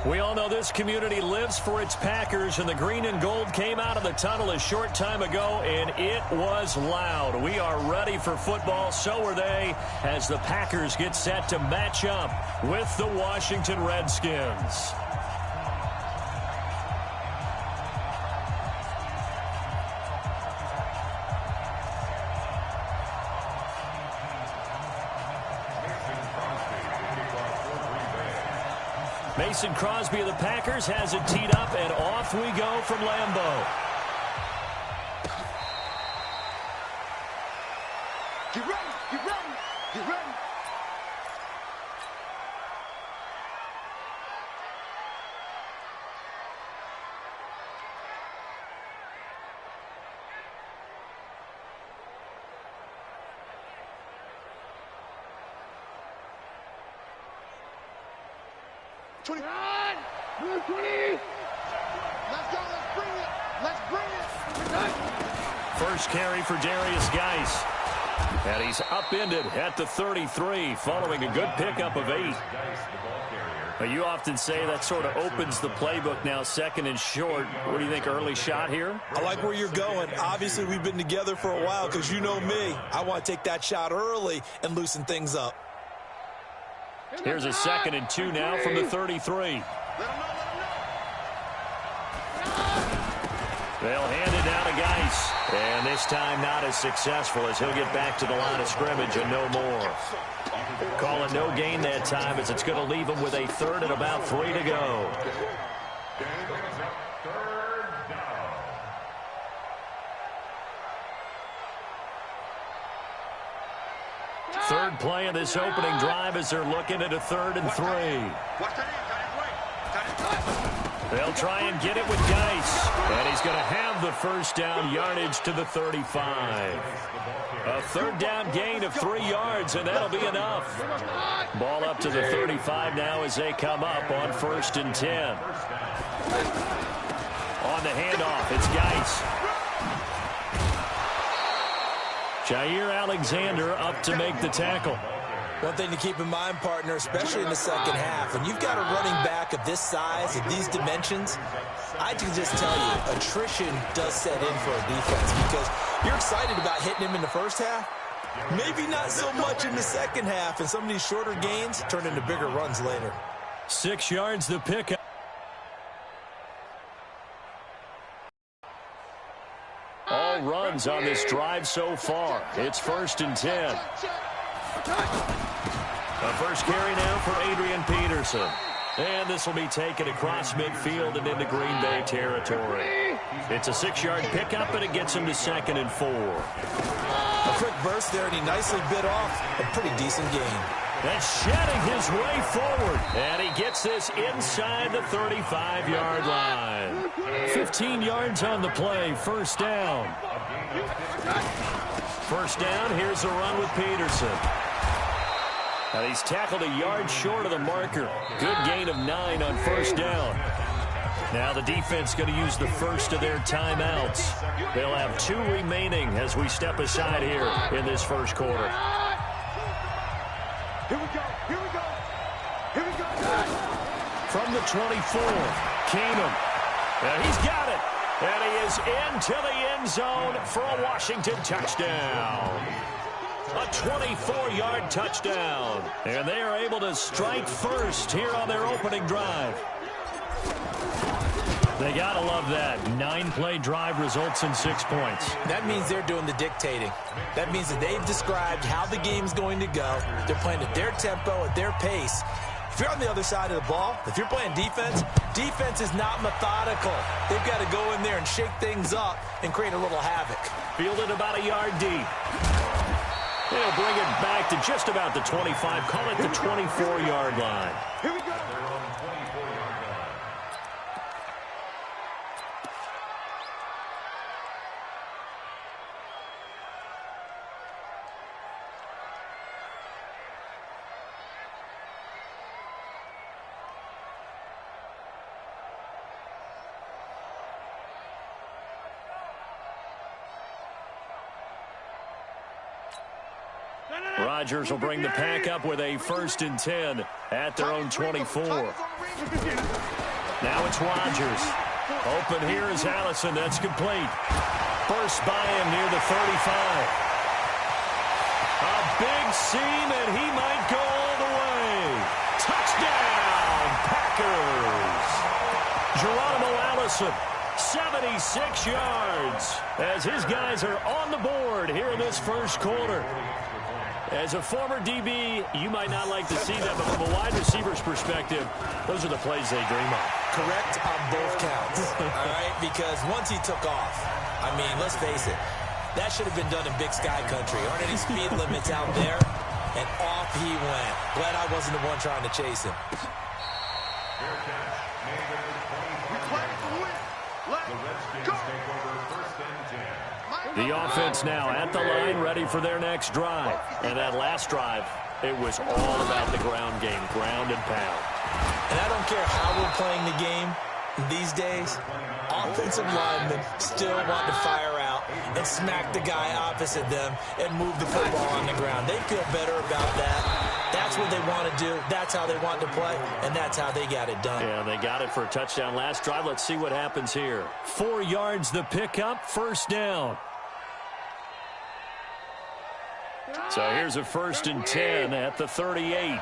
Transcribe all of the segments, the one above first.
We all know this community lives for its Packers, and the green and gold came out of the tunnel a short time ago, and it was loud. We are ready for football. So are they, as the Packers get set to match up with the Washington Redskins. Mason Crosby of the Packers has it teed up, and off we go from Lambeau. Get ready, get ready, get ready. Let's go, let's bring it, let's bring it. First carry for Darius Geis. And he's upended at the 33 following a good pickup of 8. But you often say that sort of opens the playbook now, second and short. What do you think, early shot here? I like where you're going. Obviously, we've been together for a while because you know me. I want to take that shot early and loosen things up. Here's a 2nd and 2 now from the 33. They'll hand it down to Geis. And this time not as successful, as he'll get back to the line of scrimmage and no more. Call it no gain that time, as it's going to leave him with a 3rd and about 3 to go. Third play of this opening drive as they're looking at a 3rd and 3. They'll try and get it with Geis. And he's going to have the first down, yardage to the 35. A 3rd down gain of 3 yards, and that'll be enough. Ball up to the 35 now as they come up on 1st and 10. On the handoff, it's Geis. Jair Alexander up to make the tackle. One thing to keep in mind, partner, especially in the second half, when you've got a running back of this size, of these dimensions, I can just tell you, attrition does set in for a defense because you're excited about hitting him in the first half. Maybe not so much in the second half, and some of these shorter gains turn into bigger runs later. 6 yards the pickup. All runs on this drive so far. It's 1st and 10. The first carry now for Adrian Peterson. And this will be taken across midfield and into Green Bay territory. It's a 6-yard pickup, and it gets him to 2nd and 4. A quick burst there, and he nicely bit off a pretty decent gain. That's shedding his way forward. And he gets this inside the 35-yard line. 15 yards on the play, 1st down. 1st down, here's the run with Peterson. And he's tackled a yard short of the marker. Good gain of 9 on 1st down. Now the defense going to use the first of their timeouts. They'll have 2 remaining as we step aside here in this first quarter. Here we go, here we go, here we go. From the 24, Keenum. And he's got it. And he is into the end zone for a Washington touchdown. A 24-yard touchdown. And they are able to strike first here on their opening drive. They got to love that. 9-play drive results in 6 points. That means they're doing the dictating. That means that they've described how the game's going to go. They're playing at their tempo, at their pace. If you're on the other side of the ball, if you're playing defense, defense is not methodical. They've got to go in there and shake things up and create a little havoc. Fielded about a yard deep. They'll bring it back to just about the 25. Call it the 24-yard line. Here we go. Rodgers will bring the pack up with a 1st and 10 at their own 24. Now it's Rodgers. Open here is Allison. That's complete. First by him near the 35. A big seam, and he might go all the way. Touchdown, Packers. Geronimo Allison, 76 yards, as his guys are on the board here in this first quarter. As a former DB, you might not like to see that, but from a wide receiver's perspective, those are the plays they dream of. Correct on both counts, all right? Because once he took off, I mean, let's face it, that should have been done in Big Sky Country. Aren't any speed limits out there? And off he went. Glad I wasn't the one trying to chase him. The offense now at the line, ready for their next drive. And that last drive, it was all about the ground game, ground and pound. And I don't care how we're playing the game these days, offensive linemen still want to fire out and smack the guy opposite them and move the football on the ground. They feel better about that. That's what they want to do. That's how they want to play, and that's how they got it done. Yeah, they got it for a touchdown last drive. Let's see what happens here. 4 yards the pickup, first down. So here's a 1st and 10 at the 38.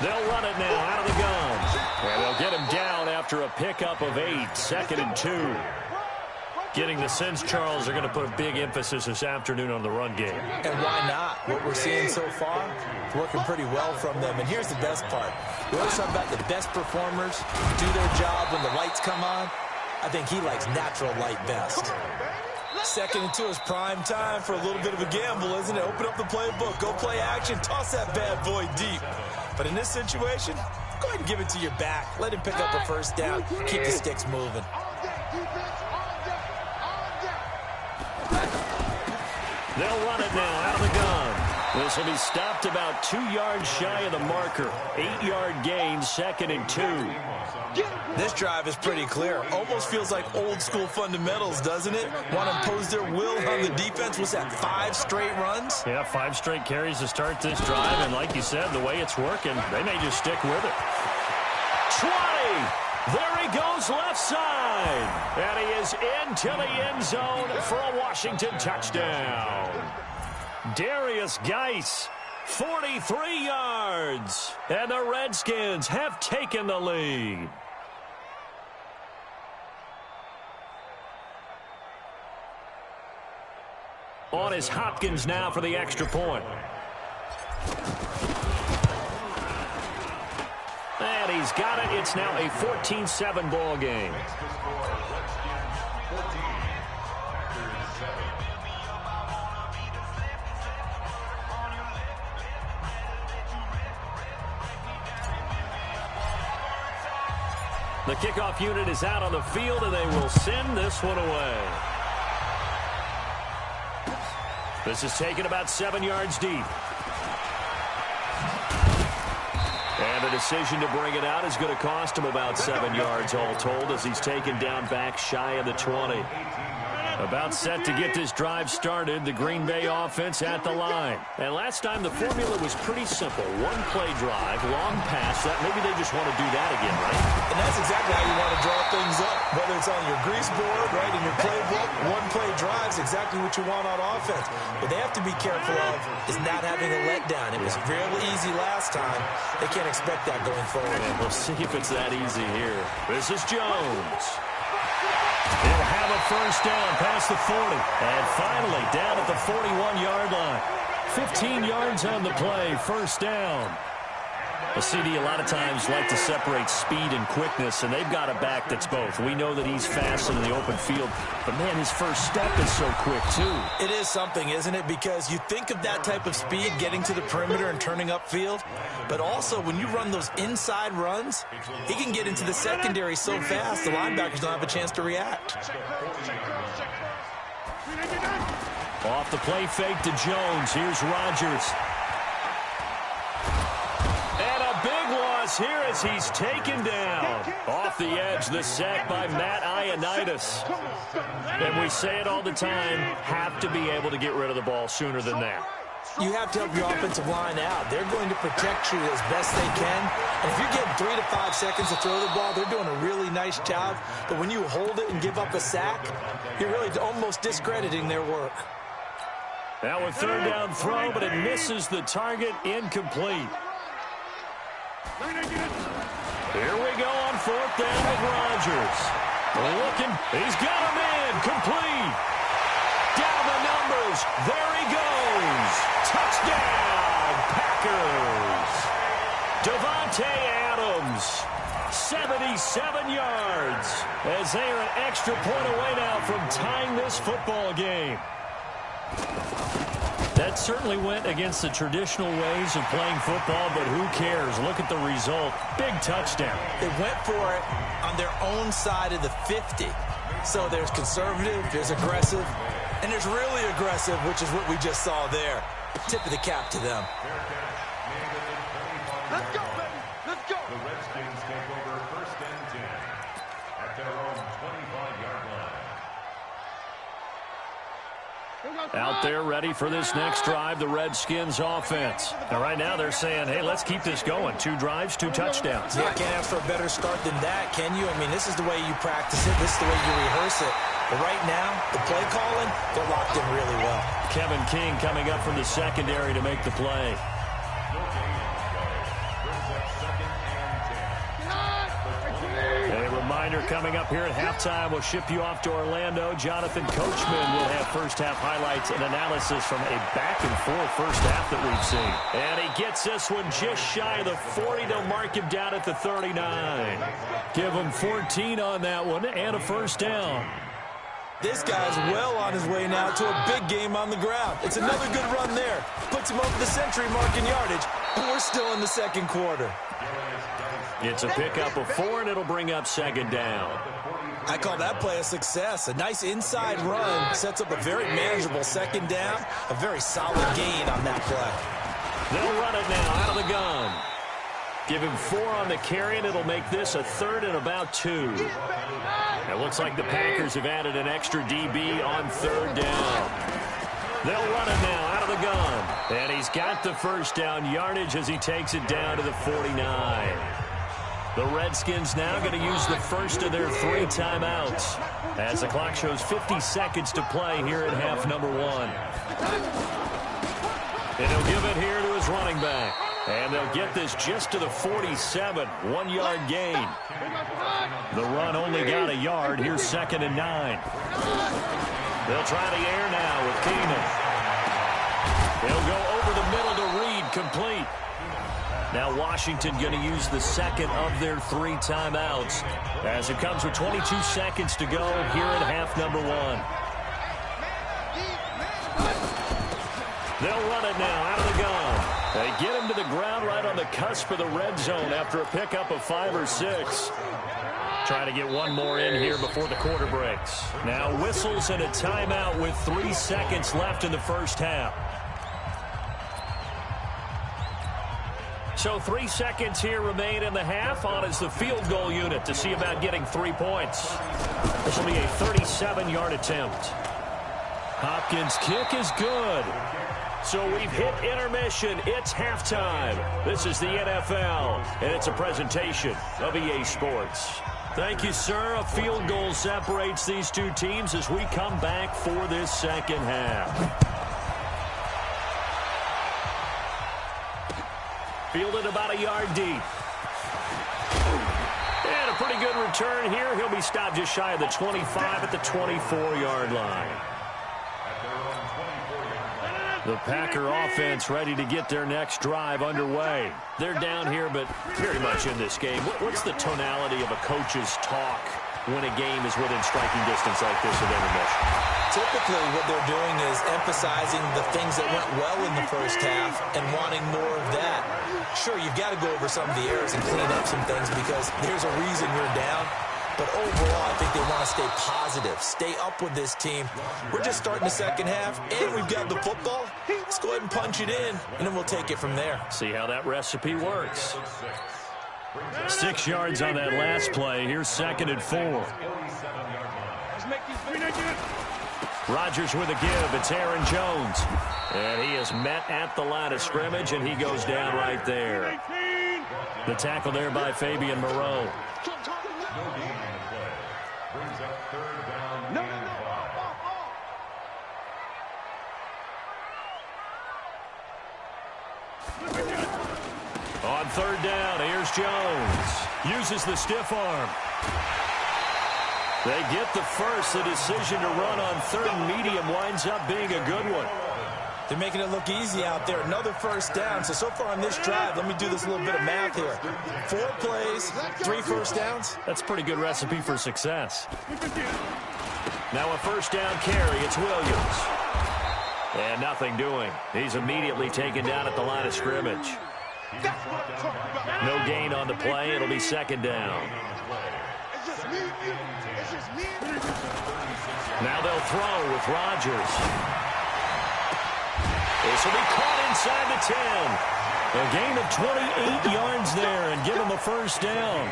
They'll run it now out of the gun. And they'll get him down after a pickup of 8, 2nd and 2. Getting the sense, Charles, they're going to put a big emphasis this afternoon on the run game. And why not? What we're seeing so far is working pretty well from them. And here's the best part. We always talk about the best performers do their job when the lights come on. I think he likes natural light best. 2nd and 2 is prime time for a little bit of a gamble, isn't it? Open up the playbook, go play action, toss that bad boy deep. But in this situation, go ahead and give it to your back. Let him pick up a first down, keep the sticks moving. They'll run it now out of the gun. This will be stopped about 2 yards shy of the marker. 8-yard gain, 2nd and 2. This drive is pretty clear. Almost feels like old school fundamentals, doesn't it? Want to impose their will on the defense. Was that 5 straight runs? Yeah, 5 straight carries to start this drive. And like you said, the way it's working, they may just stick with it. 20. There he goes left side. And he is into the end zone for a Washington touchdown. Darius Geis, 43 yards. And the Redskins have taken the lead. On is Hopkins now for the extra point. And he's got it. It's now a 14-7 ball game. The kickoff unit is out on the field, and they will send this one away. This is taken about 7 yards deep. And the decision to bring it out is going to cost him about 7 yards all told, as he's taken down back shy of the 20. About set to get this drive started, the Green Bay offense at the line. And last time the formula was pretty simple. 1-play drive, long pass. That maybe they just want to do that again, right? And that's exactly how you want to draw things up. Whether it's on your grease board, right, in your playbook, 1-play drives, exactly what you want on offense. What they have to be careful of is not having a letdown. It was real easy last time. They can't expect that going forward. And we'll see if it's that easy here. This is Jones. He'll have a first down past the 40. And finally down at the 41-yard line. 15 yards on the play, first down. The CD a lot of times like to separate speed and quickness, and they've got a back that's both. We know that he's fast in the open field, but, man, his first step is so quick, too. It is something, isn't it? Because you think of that type of speed, getting to the perimeter and turning upfield, but also when you run those inside runs, he can get into the secondary so fast the linebackers don't have a chance to react. Off the play fake to Jones. Here's Rodgers. Here as he's taken down. Off the edge, the sack by Matt Ioannidis. And we say it all the time, have to be able to get rid of the ball sooner than that. You have to help your offensive line out. They're going to protect you as best they can. And if you're getting 3 to 5 seconds to throw the ball, they're doing a really nice job. But when you hold it and give up a sack, you're really almost discrediting their work. Now a third down throw, but it misses the target, incomplete. Here we go on fourth down with Rodgers. Looking, he's got him in, complete. Down the numbers, there he goes. Touchdown, Packers. Davante Adams, 77 yards, as they are an extra point away now from tying this football game. That certainly went against the traditional ways of playing football, but who cares? Look at the result. Big touchdown. They went for it on their own side of the 50. So there's conservative, there's aggressive, and there's really aggressive, which is what we just saw there. Tip of the cap to them. Let's go, baby. Let's go. The Redskins take over first and 10 at their own 25-yard line. Out there ready for this next drive, the Redskins offense. Now right now they're saying, hey, let's keep this going. 2 drives, 2 touchdowns. Yeah, can't ask for a better start than that, can you? I mean, this is the way you practice it. This is the way you rehearse it. But right now, the play calling, they're locked in really well. Kevin King coming up from the secondary to make the play. A reminder coming up here at halftime. We'll ship you off to Orlando. Jonathan Coachman will have first-half highlights and analysis from a back-and-forth first half that we've seen. And he gets this one just shy of the 40. They'll mark him down at the 39. Give him 14 on that one and a first down. This guy's well on his way now to a big game on the ground. It's another good run there. Puts him over the century mark in yardage, and we're still in the second quarter. It's a pickup of 4, and it'll bring up second down. I call that play a success. A nice inside run sets up a very manageable second down. A very solid gain on that play. They'll run it now out of the gun. Give him 4 on the carry, and it'll make this a third and about 2. It looks like the Packers have added an extra DB on third down. They'll run it now out of the gun. And he's got the first down yardage as he takes it down to the 49. The Redskins now going to use the first of their 3 timeouts as the clock shows 50 seconds to play here in half number 1. And he'll give it here to his running back. And they'll get this just to the 47, 1-yard gain. The run only got a yard. Here's second and 9. They'll try the air now with Keenan. He'll go over the middle to Reed, complete. Now Washington going to use the second of their 3 timeouts as it comes with 22 seconds to go here in half number 1. They'll run it now out of the gun. They get him to the ground right on the cusp of the red zone after a pickup of 5 or 6. Trying to get one more in here before the quarter breaks. Now whistles and a timeout with 3 seconds left in the first half. So 3 seconds here remain in the half. On is the field goal unit to see about getting 3 points. This will be a 37-yard attempt. Hopkins' kick is good. So we've hit intermission. It's halftime. This is the NFL, and it's a presentation of EA Sports. Thank you, sir. A field goal separates these 2 teams as we come back for this second half. Fielded about a yard deep. And a pretty good return here. He'll be stopped just shy of the 25 at the 24-yard line. The Packer offense ready to get their next drive underway. They're down here, but very much in this game. What's the tonality of a coach's talk when a game is within striking distance like this of intermission? Typically, what they're doing is emphasizing the things that went well in the first half and wanting more of that. Sure, you've got to go over some of the errors and clean up some things because there's a reason you're down. But overall, I think they want to stay positive, stay up with this team. We're just starting the second half, and we've got the football. Let's go ahead and punch it in, and then we'll take it from there. See how that recipe works. 6 yards on that last play. Here's second and 4. Rodgers with a give. It's Aaron Jones. And he is met at the line of scrimmage, and he goes down right there. The tackle there by Fabian Moreau. Brings up third down and 5. On third down, here's Jones. Uses the stiff arm. They get the first. The decision to run on third and medium winds up being a good one. They're making it look easy out there. Another first down. So far on this drive, let me do this little bit of math here. 4 plays, 3 first downs. That's a pretty good recipe for success. Now a first down carry. It's Williams. And nothing doing. He's immediately taken down at the line of scrimmage. No gain on the play. It'll be second down. Now they'll throw with Rodgers. This will be caught inside the 10. A gain of 28 yards there and give him a first down.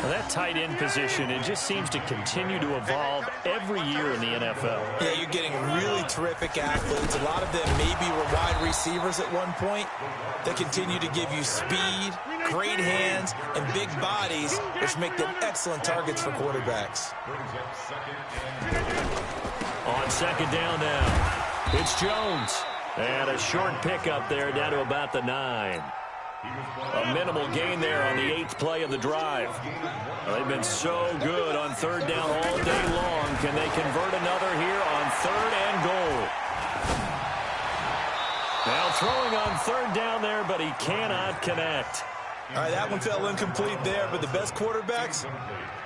Well, that tight end position, it just seems to continue to evolve every year in the NFL. Yeah, you're getting really terrific athletes. A lot of them maybe were wide receivers at one point. They continue to give you speed, great hands, and big bodies, which make them excellent targets for quarterbacks. On second down now. It's Jones. And a short pickup there down to about the 9. A minimal gain there on the 8th play of the drive. They've been so good on third down all day long. Can they convert another here on third and goal? Now throwing on third down there, but he cannot connect. All right, that one fell incomplete there, but the best quarterbacks,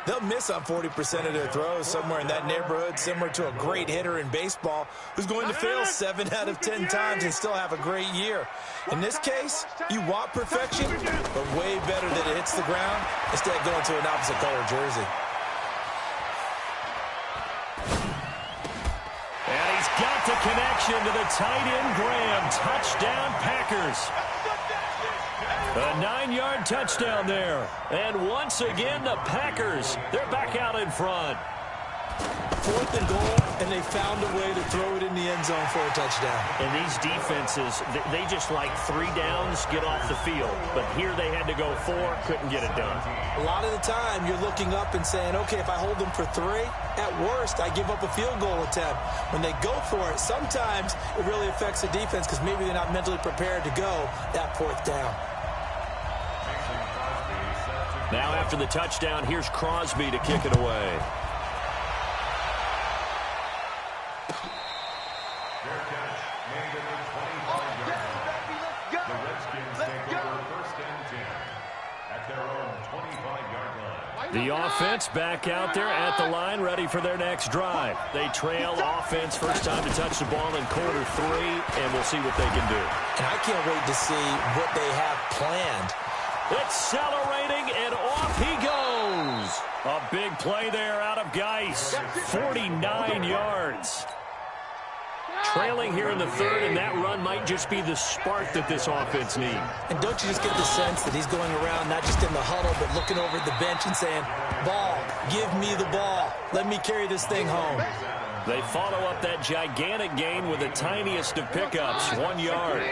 they'll miss on 40% of their throws, somewhere in that neighborhood, similar to a great hitter in baseball who's going to fail 7 out of 10 times and still have a great year. In this case, you want perfection, but way better that it hits the ground instead of going to an opposite color jersey. And he's got the connection to the tight end, Graham. Touchdown, Packers. A 9-yard touchdown there. And once again, the Packers, they're back out in front. 4th and goal, and they found a way to throw it in the end zone for a touchdown. And these defenses, they just like 3 downs, get off the field. But here they had to go 4, couldn't get it done. A lot of the time, you're looking up and saying, okay, if I hold them for 3, at worst, I give up a field goal attempt. When they go for it, sometimes it really affects the defense because maybe they're not mentally prepared to go that 4th down. Now after the touchdown, here's Crosby to kick it away. The offense back out there at the line, ready for their next drive. They trail offense, first time to touch the ball in quarter 3, and we'll see what they can do. And I can't wait to see what they have planned. Accelerating, and off he goes. A big play there out of Geis. 49 yards. Trailing here in the 3rd, and that run might just be the spark that this offense needs. And don't you just get the sense that he's going around not just in the huddle, but looking over at the bench and saying, ball, give me the ball. Let me carry this thing home. They follow up that gigantic gain with the tiniest of pickups, 1 yard.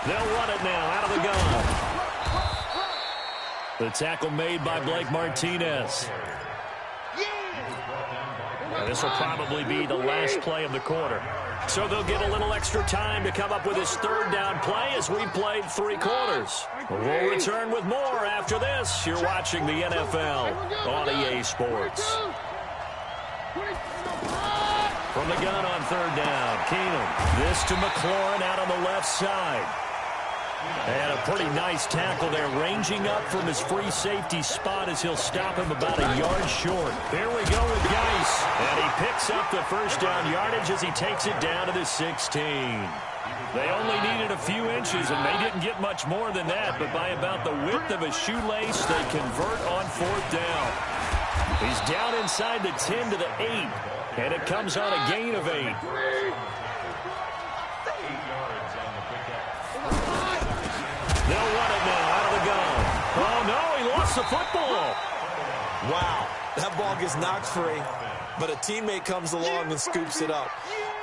They'll run it now out of the gun. The tackle made by Blake Martinez. And this will probably be the last play of the quarter. So they'll get a little extra time to come up with his 3rd down play as we played 3 quarters. We'll return with more after this. You're watching the NFL on EA Sports. From the gun on 3rd down, Keenum. This to McLaurin out on the left side. And a pretty nice tackle there, ranging up from his free safety spot as he'll stop him about a yard short. Here we go with Geis. And he picks up the first down yardage as he takes it down to the 16. They only needed a few inches, and they didn't get much more than that. But by about the width of a shoelace, they convert on 4th down. He's down inside the 10 to the 8, and it comes on a gain of 8. They'll run it now out of the gun. Oh, no, he lost the football. Wow, that ball gets knocked free, but a teammate comes along and scoops it up.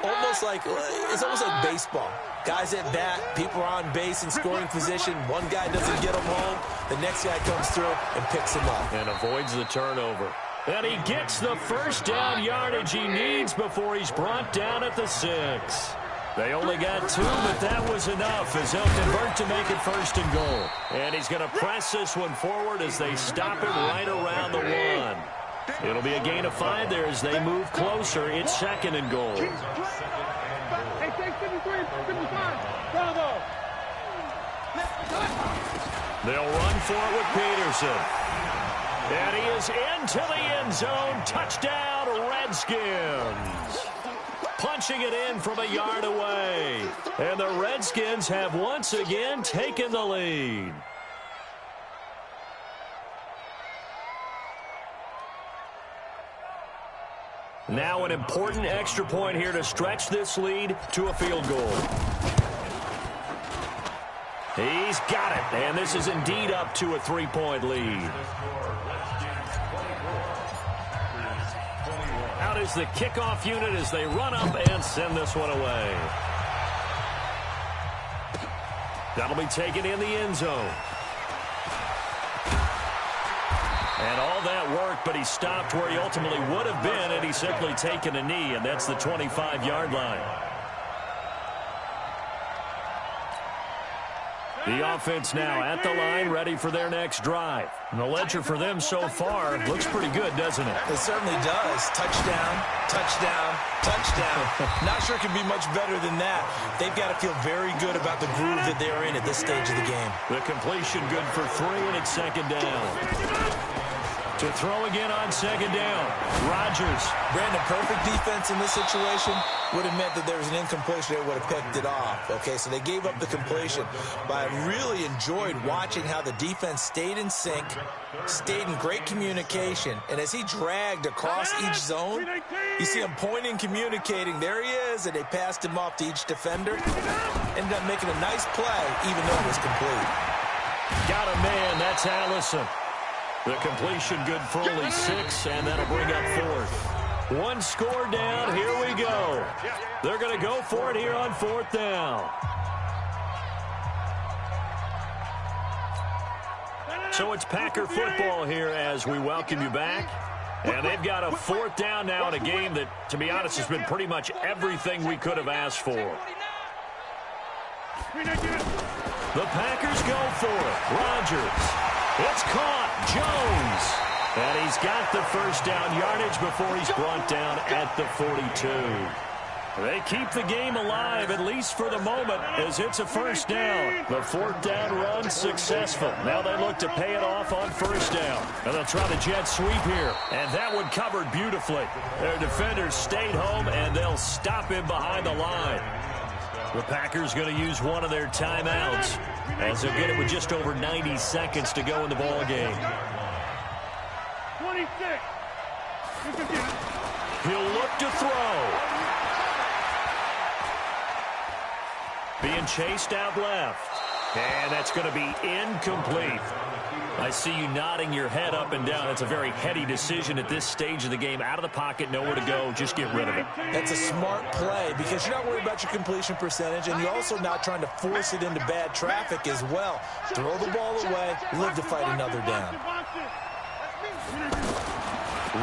It's almost like baseball. Guys at bat, people are on base in scoring position. One guy doesn't get him home. The next guy comes through and picks him up. And avoids the turnover. And he gets the first down yardage he needs before he's brought down at the 6. They only got 2, but that was enough as they'll convert to make it 1st and goal. And he's going to press this one forward as they stop it right around the 1. It'll be a gain of 5 there as they move closer. It's 2nd and goal. Hey, take 53, 55. Bravo. They'll run for it with Peterson. And he is into the end zone. Touchdown, Redskins. Punching it in from a yard away. And the Redskins have once again taken the lead. Now an important extra point here to stretch this lead to a field goal. He's got it, and this is indeed up to a 3-point lead. Out is the kickoff unit as they run up and send this one away. That'll be taken in the end zone. And all that worked, but he stopped where he ultimately would have been, and he's simply taken a knee, and that's the 25-yard line. The offense now at the line, ready for their next drive. And the ledger for them so far looks pretty good, doesn't it? It certainly does. Touchdown, touchdown, touchdown. Not sure it can be much better than that. They've got to feel very good about the groove that they're in at this stage of the game. The completion good for 3, and it's 2nd down. To throw again on 2nd down. Rodgers. Brandon, perfect defense in this situation would have meant that there was an incompletion. They would have picked it off. Okay, so they gave up the completion. But I really enjoyed watching how the defense stayed in sync, stayed in great communication. And as he dragged across each zone, you see him pointing, communicating. There he is, and they passed him off to each defender. Ended up making a nice play, even though it was complete. Got a man. That's Allison. The completion good for only 6, and that'll bring up 4th. 1 score down. Here we go. They're going to go for it here on 4th down. So it's Packer football here as we welcome you back. And they've got a 4th down now in a game that, to be honest, has been pretty much everything we could have asked for. The Packers go for it. Rodgers. It's caught. Jones. And he's got the first down yardage before he's brought down at the 42. They keep the game alive, at least for the moment, as it's a 1st down. The 4th down run successful. Now they look to pay it off on 1st down. And they'll try the jet sweep here. And that one covered beautifully. Their defenders stayed home, and they'll stop him behind the line. The Packers going to use one of their timeouts as they'll get it with just over 90 seconds to go in the ball game. 26. He'll look to throw. Being chased out left. And that's going to be incomplete. I see you nodding your head up and down. It's a very heady decision at this stage of the game. Out of the pocket, nowhere to go. Just get rid of it. That's a smart play because you're not worried about your completion percentage, and you're also not trying to force it into bad traffic as well. Throw the ball away, live to fight another down.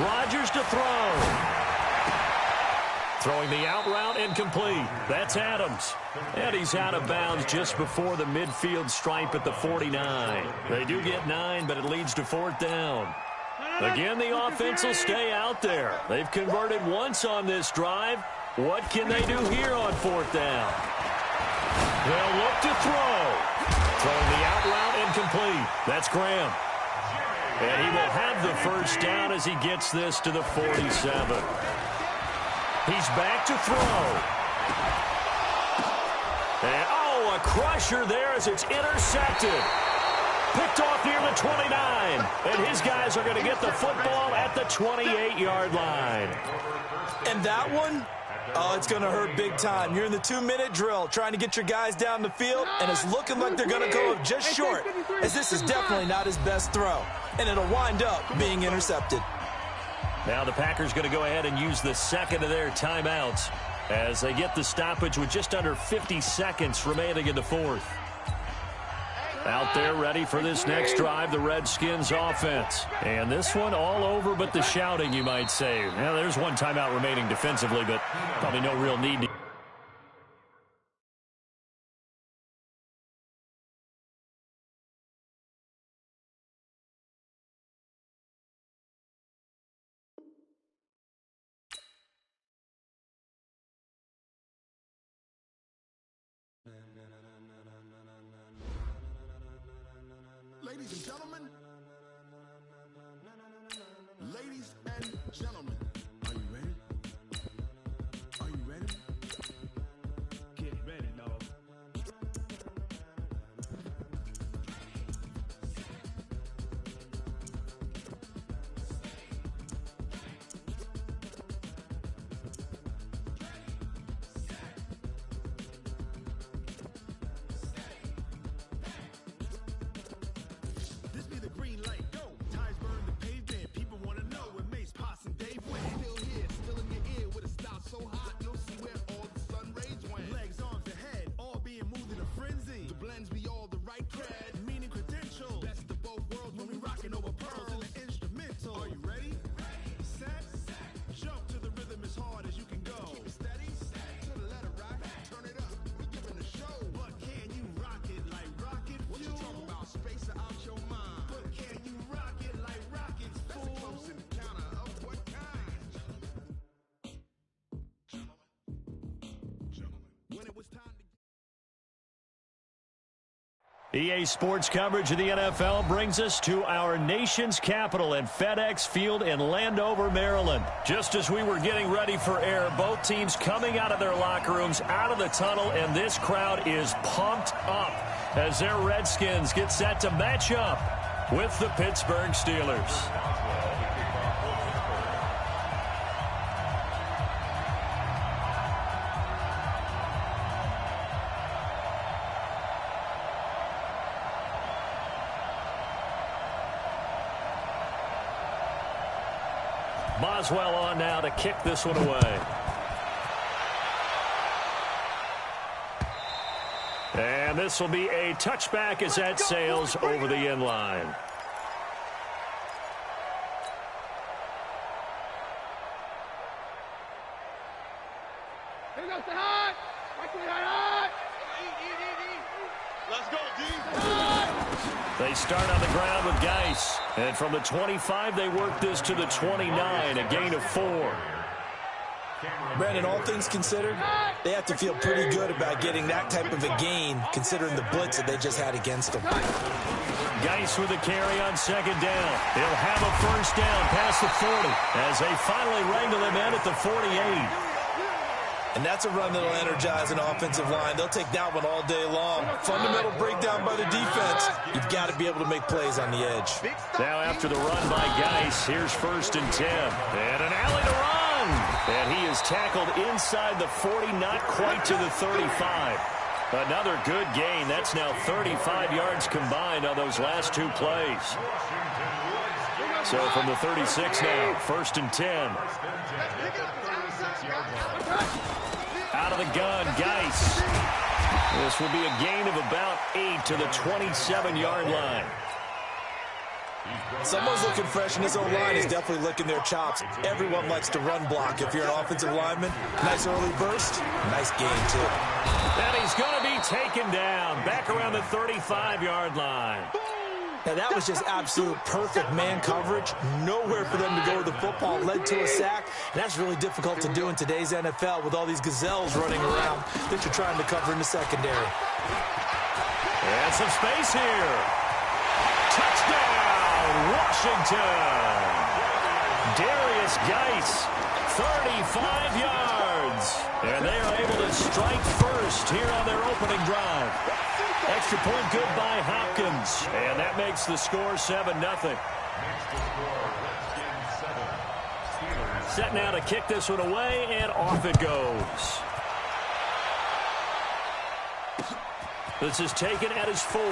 Rodgers to throw. Throwing the out route incomplete. That's Adams. And he's out of bounds just before the midfield stripe at the 49. They do get 9, but it leads to 4th down. Again, the offense will stay out there. They've converted once on this drive. What can they do here on 4th down? They'll look to throw. Throwing the out route incomplete. That's Graham. And he will have the first down as he gets this to the 47. He's back to throw. And, a crusher there as it's intercepted. Picked off near the 29. And his guys are going to get the football at the 28-yard line. And that one, Oh, it's going to hurt big time. You're in the 2-minute drill trying to get your guys down the field, and it's looking like they're going to go up just short, as this is definitely not his best throw, and it'll wind up being intercepted. Now the Packers going to go ahead and use the second of their timeouts as they get the stoppage with just under 50 seconds remaining in the fourth. Out there ready for this next drive, the Redskins offense. And this one all over but the shouting, you might say. Now, there's one timeout remaining defensively, but probably no real need to. Ladies and gentlemen, ladies and gentlemen, are you ready? Are you ready? Get ready, dog. This be the green light, go. Tires burn the pavement. People want to know where Mace, Potts, and Dave went. Still here, still in your ear with a style so hot, you'll see where all the sun rays went. Legs, arms, and head, all being moved in a frenzy. The blends be all the right cred, meaning credentials. Best of both worlds when we rocking over pearls in the instrumental. Are you ready? Set, jump to the rhythm as hard as you can go. Keep it steady, to the letter right. Turn it up, we giving the show. But can you rock it like rocket fuel? What you talking about? Space out your mind. But can you rock it like rockets, fool? That's a close encounter of what kind? Gentlemen, when it was time to EA Sports coverage of the NFL brings us to our nation's capital in FedEx Field in Landover, Maryland. Just as we were getting ready for air, both teams coming out of their locker rooms, out of the tunnel, and this crowd is pumped up as their Redskins get set to match up with the Pittsburgh Steelers. Boswell on now to kick this one away. And this will be a touchback as that sails over the end line. Here goes the high. High. Let's go, D. They start on the ground with Geis. And from the 25, they work this to the 29, a gain of 4. Brandon, all things considered, they have to feel pretty good about getting that type of a gain, considering the blitz that they just had against them. Geis with a carry on second down. He'll have a first down past the 40 as they finally wrangle him in at the 48. And that's a run that'll energize an offensive line. They'll take that one all day long. Fundamental breakdown by the defense. You've got to be able to make plays on the edge. Now after the run by Geis, here's 1st and 10. And an alley to run. And he is tackled inside the 40, not quite to the 35. Another good gain. That's now 35 yards combined on those last 2 plays. So from the 36 now, 1st and 10. Out of the gun, Geis. This will be a gain of about 8 to the 27-yard line. Someone's looking fresh, and his own line is definitely licking their chops. Everyone likes to run block. If you're an offensive lineman, nice early burst, nice gain, too. And he's going to be taken down back around the 35-yard line. Now, that was just absolute perfect man coverage. Nowhere for them to go with the football. Led to a sack. And that's really difficult to do in today's NFL with all these gazelles running around that you're trying to cover in the secondary. And some space here. Touchdown, Washington. Darius Geis, 35 yards. And they are able to strike first here on their opening drive. Extra point good by Hopkins. And that makes the score 7-0. Set now to kick this one away, and off it goes. This is taken at his 4.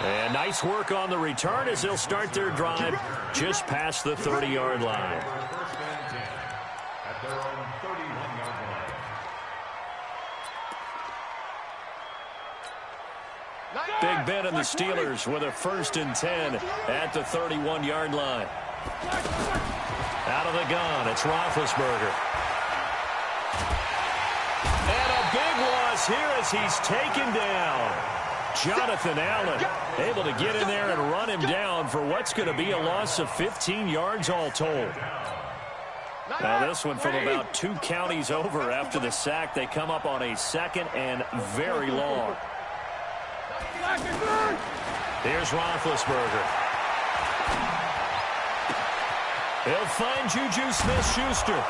And nice work on the return as they'll start their drive just past the 30-yard line. First and 10 at their own 31-yard line. Big Ben and the Steelers with a 1st and 10 at the 31-yard line. Out of the gun, it's Roethlisberger. And a big loss here as he's taken down. Jonathan Allen able to get in there and run him down for what's going to be a loss of 15 yards all told. Now this one from about 2 counties over after the sack. They come up on a 2nd and very long. Here's Roethlisberger. He'll find Juju Smith-Schuster.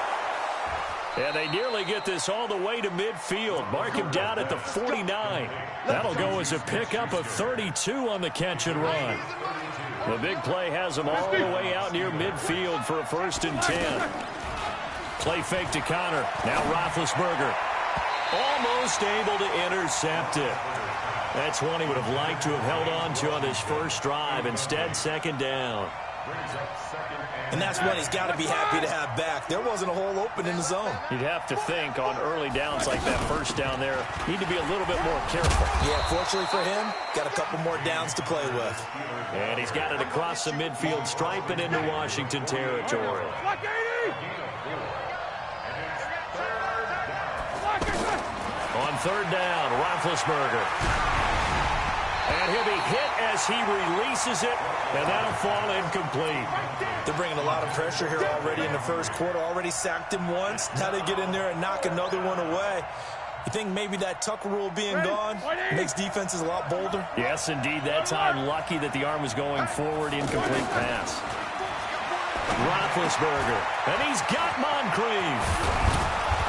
And they nearly get this all the way to midfield. Mark him down at the 49. That'll go as a pickup of 32 on the catch and run. The big play has them all the way out near midfield for a 1st and 10. Play fake to Connor. Now Roethlisberger. Almost able to intercept it. That's one he would have liked to have held on to on this first drive. Instead, 2nd down. And that's one he's got to be happy to have back. There wasn't a hole open in the zone. You'd have to think on early downs like that first down there, need to be a little bit more careful. Yeah, fortunately for him, got a couple more downs to play with. And he's got it across the midfield stripe and into Washington territory. On 3rd down, Roethlisberger. And he'll be hit as he releases it, and that'll fall incomplete. They're bringing a lot of pressure here already in the first quarter. Already sacked him once. Now they get in there and knock another one away. You think maybe that Tucker rule being gone makes defenses a lot bolder? Yes, indeed. That time, lucky that the arm was going forward, incomplete pass. Roethlisberger, and he's got Moncrief.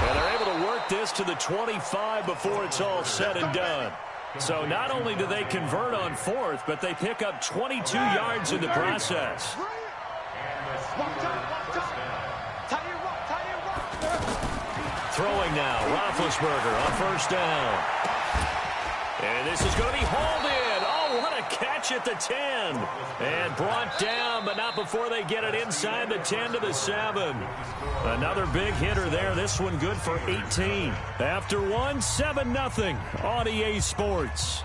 And they're able to work this to the 25 before it's all said and done. So not only do they convert on 4th, but they pick up 22 yards in the process. Throwing now, Roethlisberger on 1st down. And this is going to be hauled in. Oh, what a catch at the 10. And brought down, but not before they get it inside the 10 to the 7. Another big hitter there. This one good for 18. After one, 7-0 on EA Sports.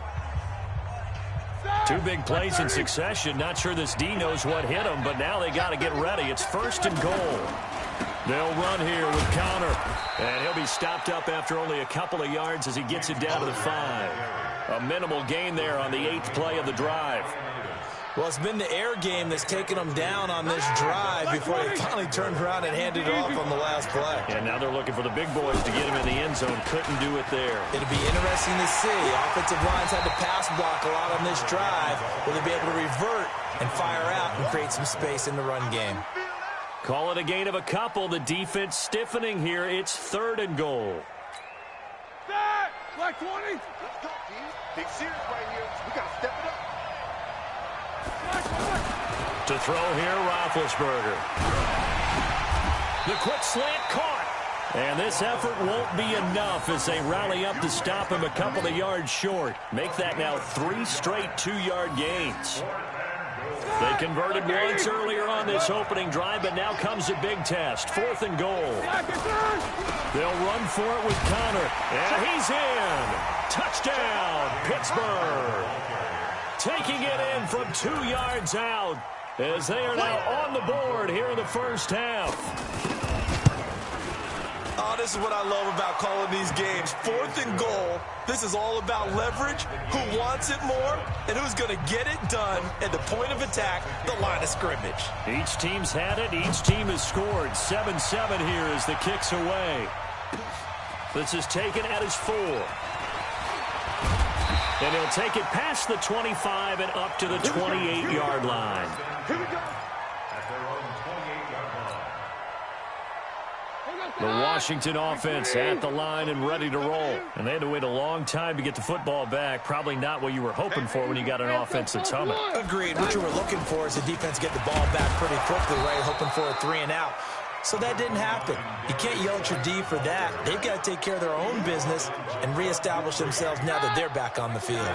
2 big plays in succession. Not sure this D knows what hit him, but now they got to get ready. It's 1st and goal. They'll run here with Connor. And he'll be stopped up after only a couple of yards as he gets it down to the 5. A minimal gain there on the 8th play of the drive. Well, it's been the air game that's taken them down on this drive before they finally turned around and handed it off on the last play. And now they're looking for the big boys to get him in the end zone. Couldn't do it there. It'll be interesting to see. Offensive lines had to pass block a lot on this drive. Will they be able to revert and fire out and create some space in the run game? Call it a gain of a couple. The defense stiffening here. It's 3rd and goal. Black 20. Let's go, team. Big series right here. We got to step it up. To throw here, Roethlisberger. The quick slant caught. And this effort won't be enough as they rally up to stop him a couple of yards short. Make that now 3 straight 2-yard gains. They converted once earlier on this opening drive, but now comes a big test. 4th and goal. They'll run for it with Connor. And he's in. Touchdown, Pittsburgh. Taking it in from 2 yards out as they are now on the board here in the first half. Oh, this is what I love about calling these games. 4th and goal. This is all about leverage, who wants it more, and who's going to get it done at the point of attack, the line of scrimmage. Each team's had it. Each team has scored. 7-7 here as the kick's away. This is taken at his 4. And he'll take it past the 25 and up to the 28-yard line. Here we go. At their own 28-yard line. The Washington offense at the line and ready to roll. And they had to wait a long time to get the football back. Probably not what you were hoping for when you got an offense that's humming. Agreed. What you were looking for is the defense get the ball back pretty quickly, right? Hoping for a 3-and-out. So that didn't happen. You can't yell at your D for that. They've got to take care of their own business and reestablish themselves now that they're back on the field.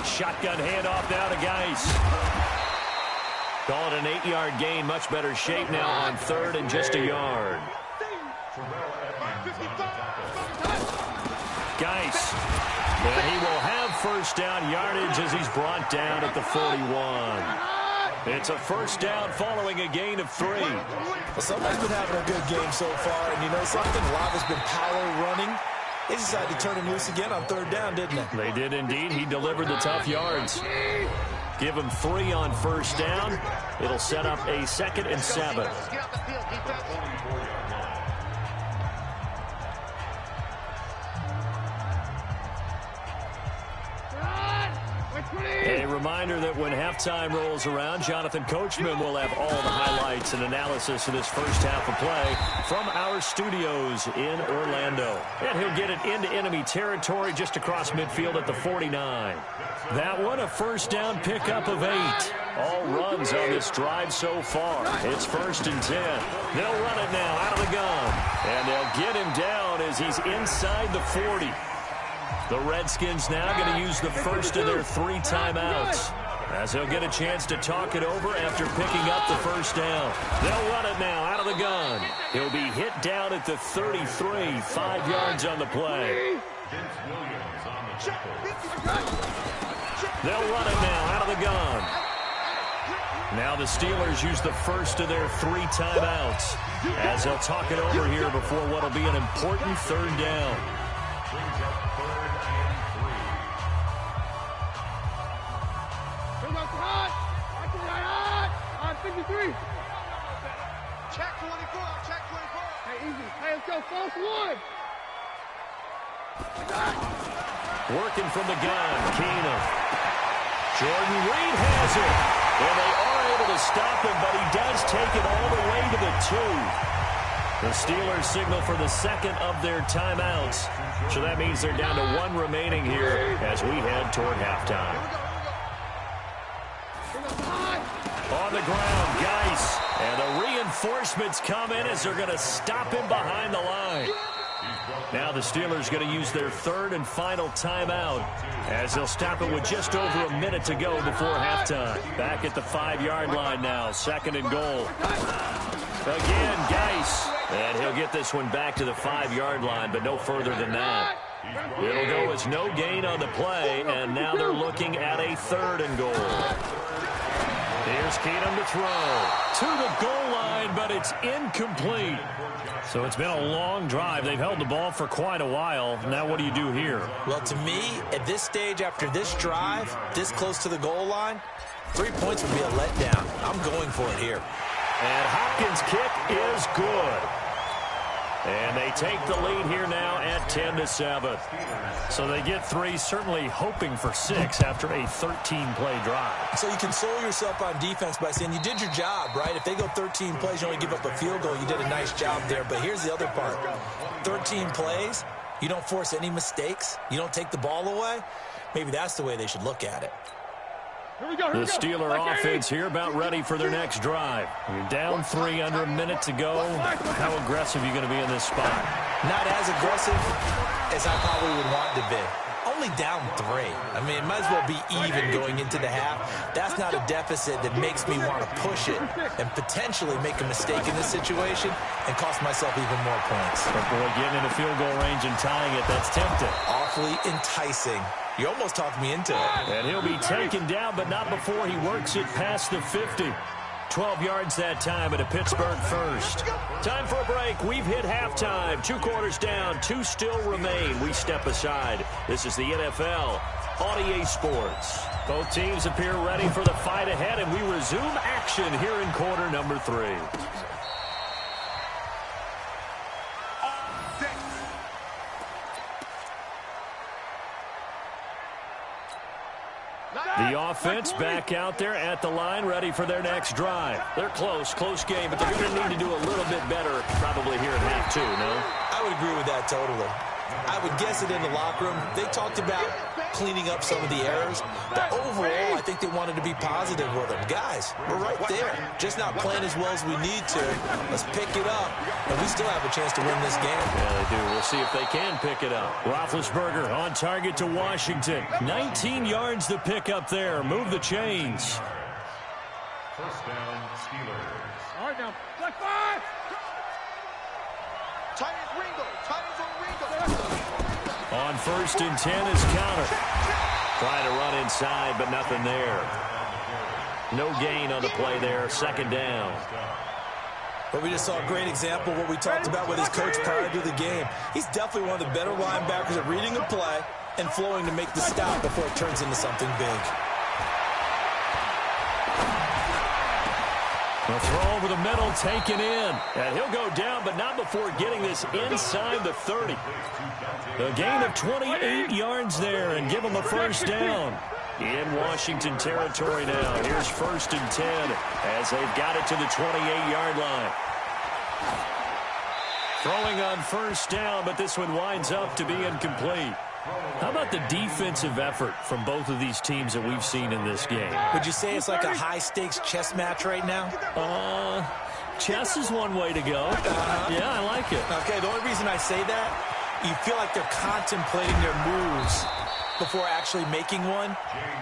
Shotgun handoff now to Geis. Call it an 8-yard gain. Much better shape now on 3rd and just a yard. Geis. And he will have first down yardage as he's brought down at the 41. It's a first down following a gain of 3. Well, somebody's been having a good game so far, and you know something? A lot has been power running. They decided to turn him loose again on 3rd down, didn't they? They did indeed. He delivered the tough yards. Give him 3 on first down. It'll set up a 2nd and 7. A reminder that when halftime rolls around, Jonathan Coachman will have all the highlights and analysis of this first half of play from our studios in Orlando. And he'll get it into enemy territory just across midfield at the 49. That one, a first down pickup of 8. All runs on this drive so far. It's 1st and 10. They'll run it now out of the gun. And they'll get him down as he's inside the 40. The Redskins now going to use the first of their 3 timeouts, as he'll get a chance to talk it over after picking up the first down. They'll run it now out of the gun. He'll be hit down at the 33, 5 yards on the play. They'll run it now out of the gun. Now the Steelers use the first of their 3 timeouts, as they'll talk it over here before what will be an important 3rd down. Check 24, check 24. Hey, easy. Hey, let's go, false 1. Working from the gun, Keenum. Jordan Reed has it. And they are able to stop him, but he does take it all the way to the 2. The Steelers signal for the 2nd of their timeouts. So that means they're down to 1 remaining here as we head toward halftime. On the ground, Geis. And the reinforcements come in as they're going to stop him behind the line. Now the Steelers going to use their 3rd and final timeout, as they'll stop it with just over a minute to go before halftime. Back at the 5-yard line now, 2nd and goal. Again, Geis. And he'll get this one back to the 5-yard line, but no further than that. It'll go as no gain on the play, and now they're looking at a 3rd and goal. Here's Keenum to throw. To the goal line, but it's incomplete. So it's been a long drive. They've held the ball for quite a while. Now what do you do here? Well, to me, at this stage, after this drive, this close to the goal line, 3 points would be a letdown. I'm going for it here. And Hopkins' kick is good. And they take the lead here now at 10-7. So they get 3, certainly hoping for 6 after a 13-play drive. So you console yourself on defense by saying you did your job, right? If they go 13 plays, you only give up a field goal, you did a nice job there. But here's the other part. 13 plays, you don't force any mistakes, you don't take the ball away. Maybe that's the way they should look at it. The Steeler offense here about ready for their next drive. You're down 3, under a minute to go. How aggressive are you going to be in this spot? Not as aggressive as I probably would want to be. Only down 3. I mean, it might as well be even going into the half. That's not a deficit that makes me want to push it and potentially make a mistake in this situation and cost myself even more points. But boy, getting into field goal range and tying it, that's tempting. Awfully enticing. You almost talked me into it. And he'll be taken down, but not before he works it past the 50. 12 yards that time at a Pittsburgh first. Time for a break. We've hit halftime. 2 quarters down. 2 still remain. We step aside. This is the NFL on EA Sports. Both teams appear ready for the fight ahead, and we resume action here in quarter number 3. The The offense back out there at the line, ready for their next drive. They're close game, but they're going to need to do a little bit better probably here in half two, no? I would agree with that totally. I would guess it in the locker room. They talked about cleaning up some of the errors, but overall, I think they wanted to be positive with them. Guys, we're right there. Just not playing as well as we need to. Let's pick it up, and we still have a chance to win this game. Yeah, they do. We'll see if they can pick it up. Roethlisberger on target to Washington. 19 yards to pick up there. Move the chains. First down, Steelers. All right, now. Black 5. Titans Ringo. Titans on Ringo. On 1st and 10 is counter. Trying to run inside, but nothing there. No gain on the play there. 2nd down. But we just saw a great example of what we talked about with his coach prior to the game. He's definitely one of the better linebackers at reading a play and flowing to make the stop before it turns into something big. The throw over the middle, taken in. And he'll go down, but not before getting this inside the 30. The gain of 28 yards there and give him a 1st down. In Washington territory now. Here's 1st and 10 as they've got it to the 28-yard line. Throwing on 1st down, but this one winds up to be incomplete. How about the defensive effort from both of these teams that we've seen in this game? Would you say it's like a high-stakes chess match right now? Chess is one way to go. Yeah, I like it. Okay, the only reason I say that, you feel like they're contemplating their moves before actually making one,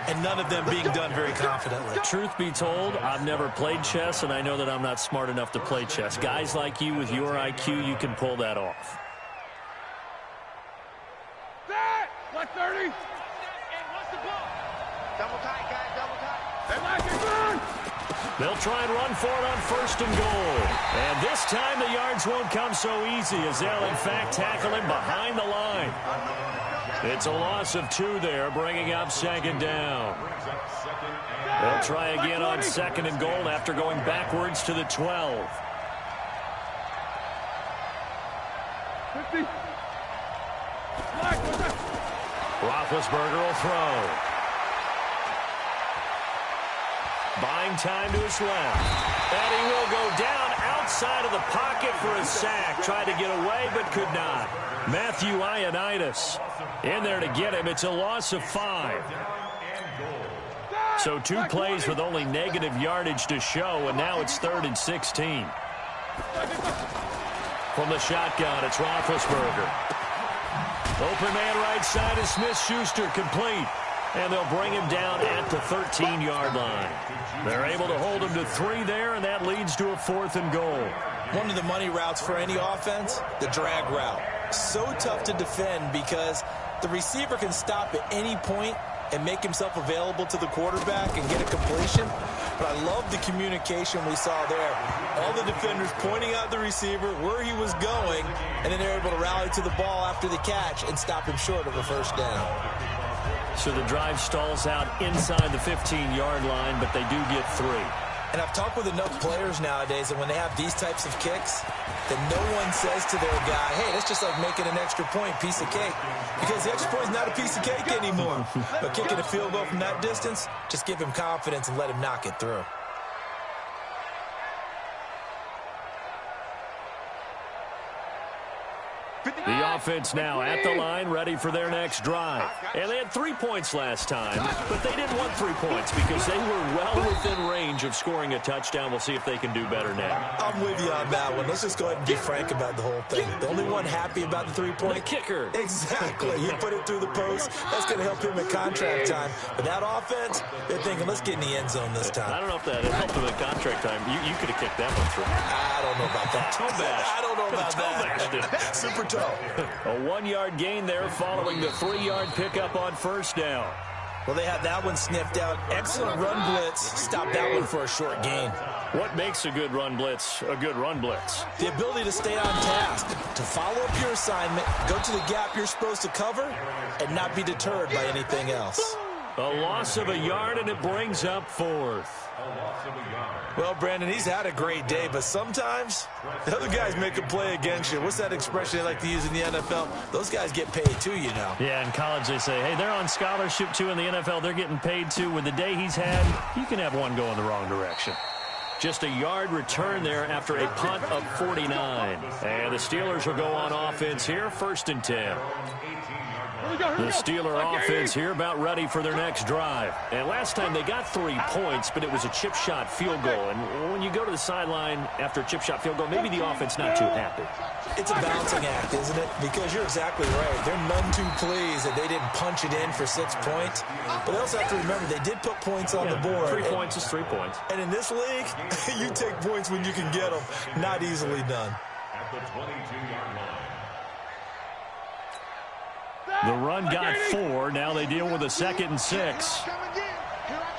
and none of them being done very confidently. Truth be told, I've never played chess, and I know that I'm not smart enough to play chess. Guys like you with your IQ, you can pull that off. Black 30. And what's the ball? Double tight, guys. Double tight. They like it, run. They'll try and run for it on 1st and goal. And this time the yards won't come so easy as they'll, in fact, tackle him behind the line. It's a loss of 2 there, bringing up 2nd down. They'll try again on 2nd and goal after going backwards to the 12. 50. Black, what's that? Roethlisberger will throw. Buying time to his left. And he will go down outside of the pocket for a sack. Tried to get away, but could not. Matthew Ioannidis in there to get him. It's a loss of 5. So 2 plays with only negative yardage to show, and now it's 3rd and 16. From the shotgun, it's Roethlisberger. Open man right side is Smith-Schuster, complete. And they'll bring him down at the 13-yard line. They're able to hold him to 3 there, and that leads to a 4th and goal. One of the money routes for any offense, the drag route. So tough to defend because the receiver can stop at any point and make himself available to the quarterback and get a completion. But I love the communication we saw there. All the defenders pointing out the receiver, where he was going, and then they're able to rally to the ball after the catch and stop him short of a 1st down. So the drive stalls out inside the 15-yard line, but they do get 3. And I've talked with enough players nowadays that when they have these types of kicks, that no one says to their guy, hey, that's just like making an extra point, piece of cake. Because the extra point is not a piece of cake anymore. But kicking a field goal from that distance, just give him confidence and let him knock it through. The offense now at the line, ready for their next drive. And they had 3 points last time, but they didn't want 3 points because they were well within range of scoring a touchdown. We'll see if they can do better now. I'm with you on that one. Let's just go ahead and be frank about the whole thing. The only one happy about the 3-point. The kicker. Exactly. He put it through the post. That's going to help him at contract time. But that offense, they're thinking, let's get in the end zone this time. I don't know if that helped him at contract time. You could have kicked that one through. I don't know about that. Toe bash. I don't know about that. Super toe. A 1-yard gain there following the 3-yard pickup on 1st down. Well, they had that one sniffed out. Excellent run blitz. Stop that one for a short gain. What makes a good run blitz a good run blitz? The ability to stay on task, to follow up your assignment, go to the gap you're supposed to cover, and not be deterred by anything else. A loss of a yard, and it brings up 4th. A loss of a yard. Well, Brandon, he's had a great day, but sometimes the other guys make a play against you. What's that expression they like to use in the NFL? Those guys get paid too, you know. Yeah, in college they say, hey, they're on scholarship too. In the NFL, they're getting paid too. With the day he's had, you can have one go in the wrong direction. Just a yard return there after a punt of 49. And the Steelers will go on offense here, 1st and 10. The Steeler offense here about ready for their next drive. And last time they got 3 points, but it was a chip shot field goal. And when you go to the sideline after a chip shot field goal, maybe the offense not too happy. It's a balancing act, isn't it? Because you're exactly right. They're none too pleased that they didn't punch it in for 6 points. But they also have to remember they did put points on the board. 3 points is 3 points. And in this league, you take points when you can get them. Not easily done. At the 22-yard line. The run got 4. Now they deal with a 2nd and 6. Here I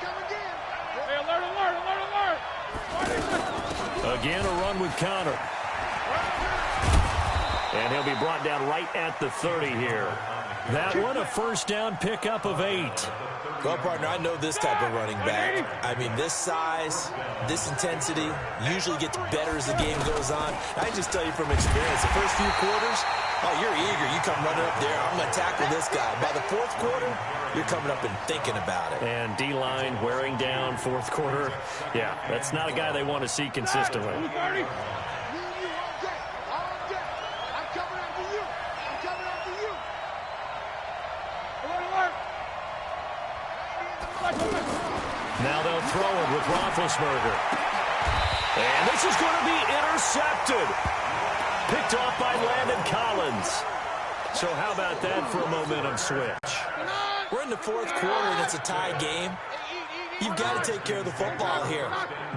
come again. Hey, alert. Again, a run with Connor. And he'll be brought down right at the 30 here. That one, a 1st down pickup of 8. Well, partner, I know this type of running back. I mean, this size, this intensity usually gets better as the game goes on. I just tell you from experience, the first few quarters, oh, you're eager. You come running up there. I'm going to tackle this guy. By the 4th quarter, you're coming up and thinking about it. And D-line wearing down 4th quarter. Yeah, that's not a guy they want to see consistently. Now they'll throw it with Roethlisberger. And this is going to be intercepted. Picked off by Landon Collins. So how about that for a momentum switch? We're in the 4th quarter, and it's a tie game. You've got to take care of the football here.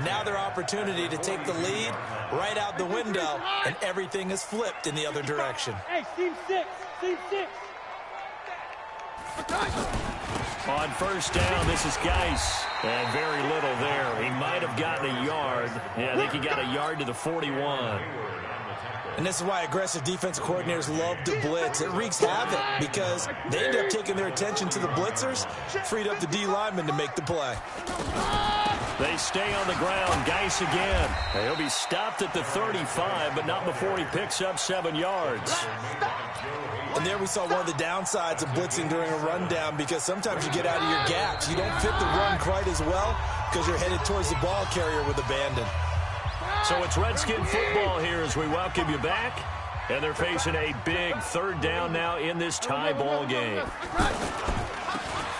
Now their opportunity to take the lead right out the window, and everything is flipped in the other direction. Hey, team 6. Team 6. On 1st down, this is Geis. And very little there. He might have gotten a yard. Yeah, I think he got a yard to the 41. And this is why aggressive defensive coordinators love to blitz. It wreaks havoc because they end up taking their attention to the blitzers, freed up the D lineman to make the play. They stay on the ground. Geis again. He'll be stopped at the 35, but not before he picks up 7 yards. And there we saw one of the downsides of blitzing during a rundown because sometimes you get out of your gaps. You don't fit the run quite as well because you're headed towards the ball carrier with abandon. So it's Redskin football here as we welcome you back. And they're facing a big 3rd down now in this tie ball game.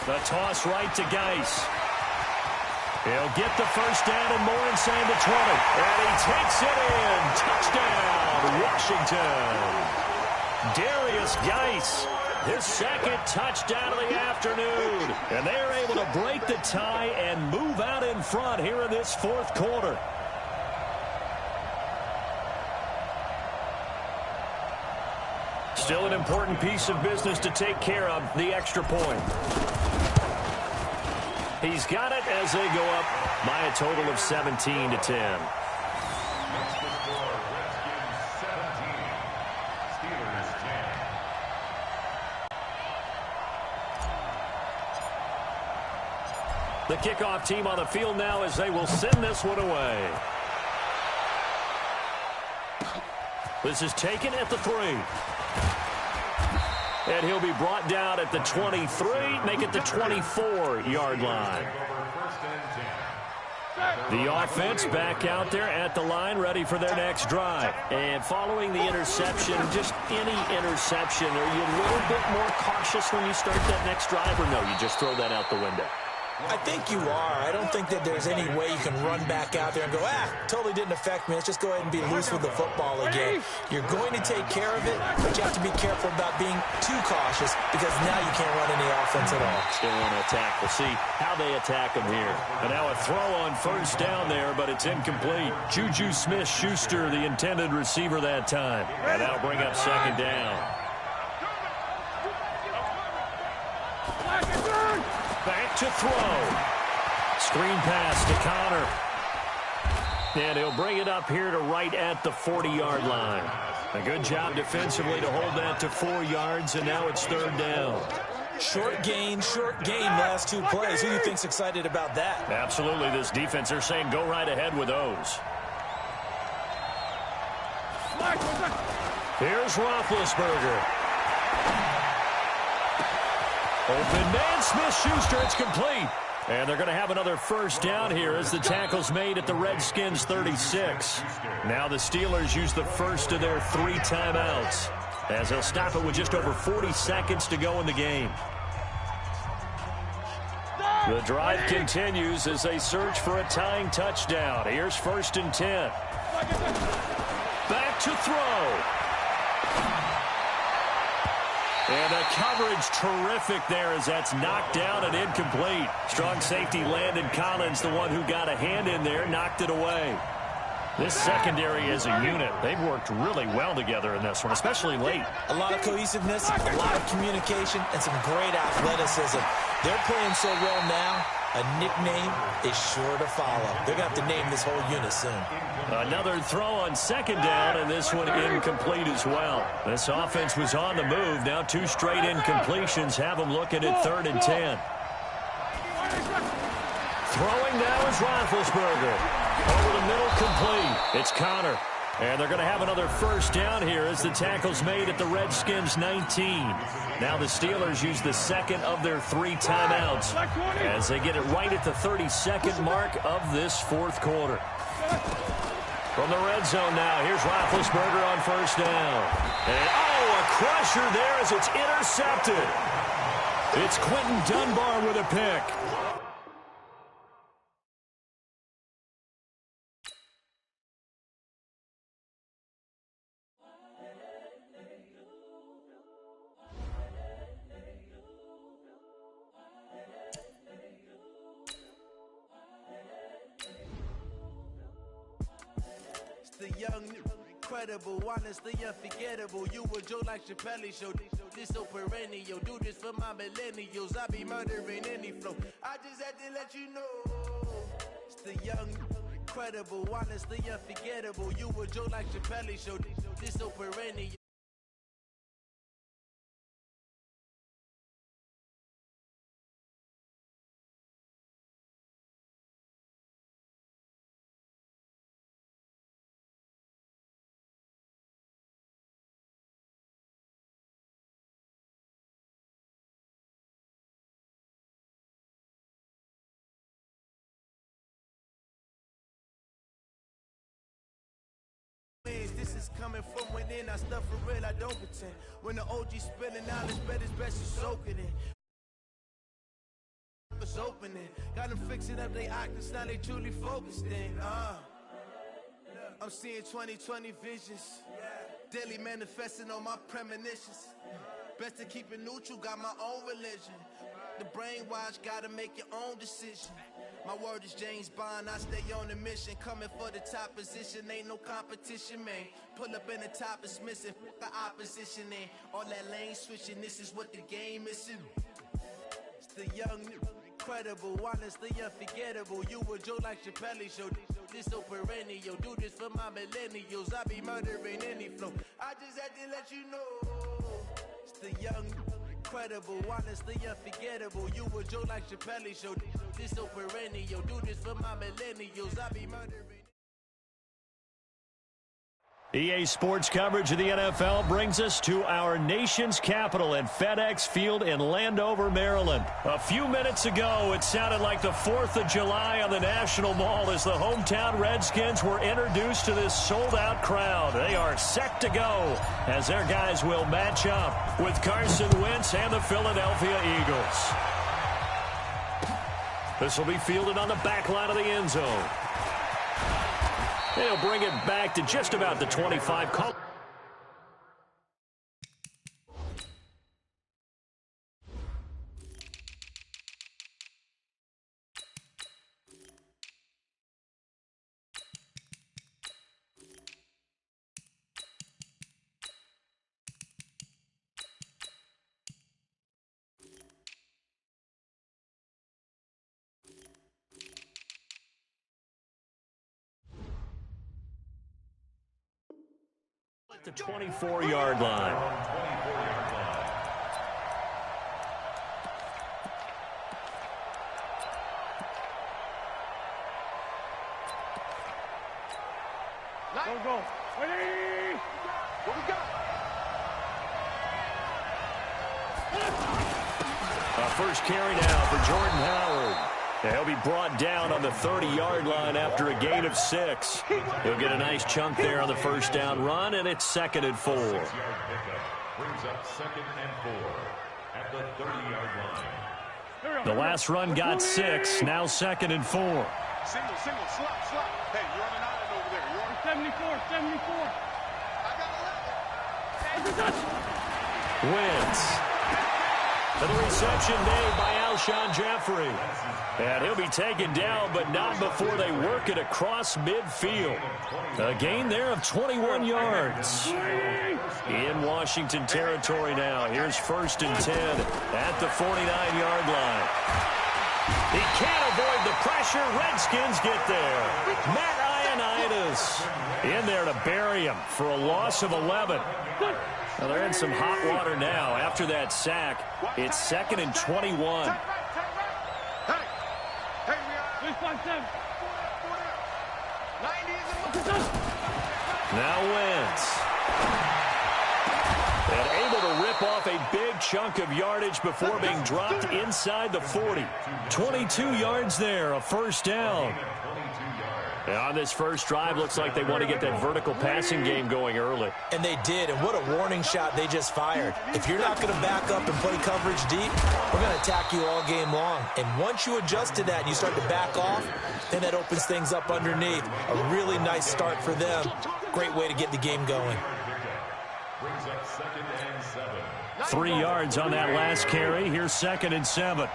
The toss right to Geis. He'll get the 1st down and more inside the 20. And he takes it in. Touchdown, Washington. Darius Geis, his 2nd touchdown of the afternoon. And they're able to break the tie and move out in front here in this 4th quarter. Still an important piece of business to take care of, the extra point. He's got it as they go up by a total of 17-10. The kickoff team on the field now as they will send this one away. This is taken at the 3. And he'll be brought down at the 23, make it the 24-yard line. The offense back out there at the line, ready for their next drive. And following the interception, just any interception, are you a little bit more cautious when you start that next drive, or no, you just throw that out the window? I think you are. I don't think that there's any way you can run back out there and go, totally didn't affect me. Let's just go ahead and be loose with the football again. You're going to take care of it, but you have to be careful about being too cautious because now you can't run any offense at all. Still want to attack. We'll see how they attack them here. And now a throw on 1st down there, but it's incomplete. Juju Smith-Schuster, the intended receiver that time. And that'll bring up 2nd down. Back to throw. Screen pass to Connor. And he'll bring it up here to right at the 40-yard line. A good job defensively to hold that to 4 yards, and now it's 3rd down. Short gain, last 2 plays. Who do you think's excited about that? Absolutely, this defense, they're saying go right ahead with those. Here's Roethlisberger. Open man, Smith-Schuster, it's complete. And they're going to have another first down here as the tackle's made at the Redskins' 36. Now the Steelers use the first of their 3 timeouts, as they'll stop it with just over 40 seconds to go in the game. The drive continues as they search for a tying touchdown. Here's 1st and 10. Back to throw. And a coverage terrific there as that's knocked down and incomplete. Strong safety Landon Collins, the one who got a hand in there, knocked it away. This secondary as a unit, they've worked really well together in this one, especially late. A lot of cohesiveness, a lot of communication, and some great athleticism. They're playing so well now, a nickname is sure to follow. They're going to have to name this whole unit soon. Another throw on 2nd down, and this one incomplete as well. This offense was on the move. Now 2 straight incompletions have them looking at 3rd and 10. Throwing now is Roethlisberger. Over the middle, complete. It's Connor. And they're going to have another first down here as the tackle's made at the Redskins' 19. Now the Steelers use the second of their 3 timeouts as they get it right at the 32nd mark of this 4th quarter. From the red zone now, here's Roethlisberger on 1st down. And, a crusher there as it's intercepted. It's Quentin Dunbar with a pick. The young, incredible, honestly unforgettable. You a Joe like Chappelle show. This so perennial. Do this for my millennials. I be murdering any flow. I just had to let you know. It's the young, incredible, honestly unforgettable. You a Joe like Chappelle show. This so perennial. This is coming from within. I stuff for real, I don't pretend. When the OG spilling knowledge, bet it's best you soak it in. It's opening. Got them fixing up they octaves, now they truly focused in. I'm seeing 2020 visions. Daily manifesting on my premonitions. Best to keep it neutral, got my own religion. The brainwash, gotta make your own decision. My word is James Bond, I stay on a mission. Coming for the top position, ain't no competition, man. Pull up in the top is missing, the opposition ain't. All that lane switching, this is what the game is. It's the young, incredible, honestly unforgettable. You a Joe like Chappelle show. This so perennial. Do this for my millennials. I be murdering any flow. I just had to let you know. It's the young, incredible, honestly unforgettable. You a Joe like Chappelle show. This so perennial. Do this for my millennials. I be murdering. EA Sports coverage of the NFL brings us to our nation's capital at FedEx Field in Landover, Maryland. A few minutes ago, it sounded like the 4th of July on the National Mall as the hometown Redskins were introduced to this sold-out crowd. They are set to go as their guys will match up with Carson Wentz and the Philadelphia Eagles. This will be fielded on the back line of the end zone. They'll bring it back to just about the 25. Call. The 24-yard line. Go. Ready? What we got? First carry now for Jordan Howard. And he'll be brought down on the 30-yard line after a gain of 6. He'll get a nice chunk there on the first down run, and it's 2nd and 4. Brings up 2nd and 4 at the 30-yard line. The last run got 6, now 2nd and 4. Single, slot. Hey, you're on an island over there. You're on 74. I got 11. Wins. For the reception made by Alshon Jeffrey. And he'll be taken down, but not before they work it across midfield. A gain there of 21 yards. In Washington territory now. Here's 1st and 10 at the 49-yard line. He can't avoid the pressure. Redskins get there. Matt Ioannidis in there to bury him for a loss of 11. Well, they're in some hot water now. After that sack, it's 2nd and 21. Now Wentz. And able to rip off a big chunk of yardage before being dropped inside the 40. 22 yards there, a first down. And on this first drive, looks like they want to get that vertical passing game going early. And they did, and what a warning shot they just fired. If you're not going to back up and play coverage deep, we're going to attack you all game long. And once you adjust to that and you start to back off, then that opens things up underneath. A really nice start for them. Great way to get the game going. 3 yards on that last carry. Here's 2nd and 7.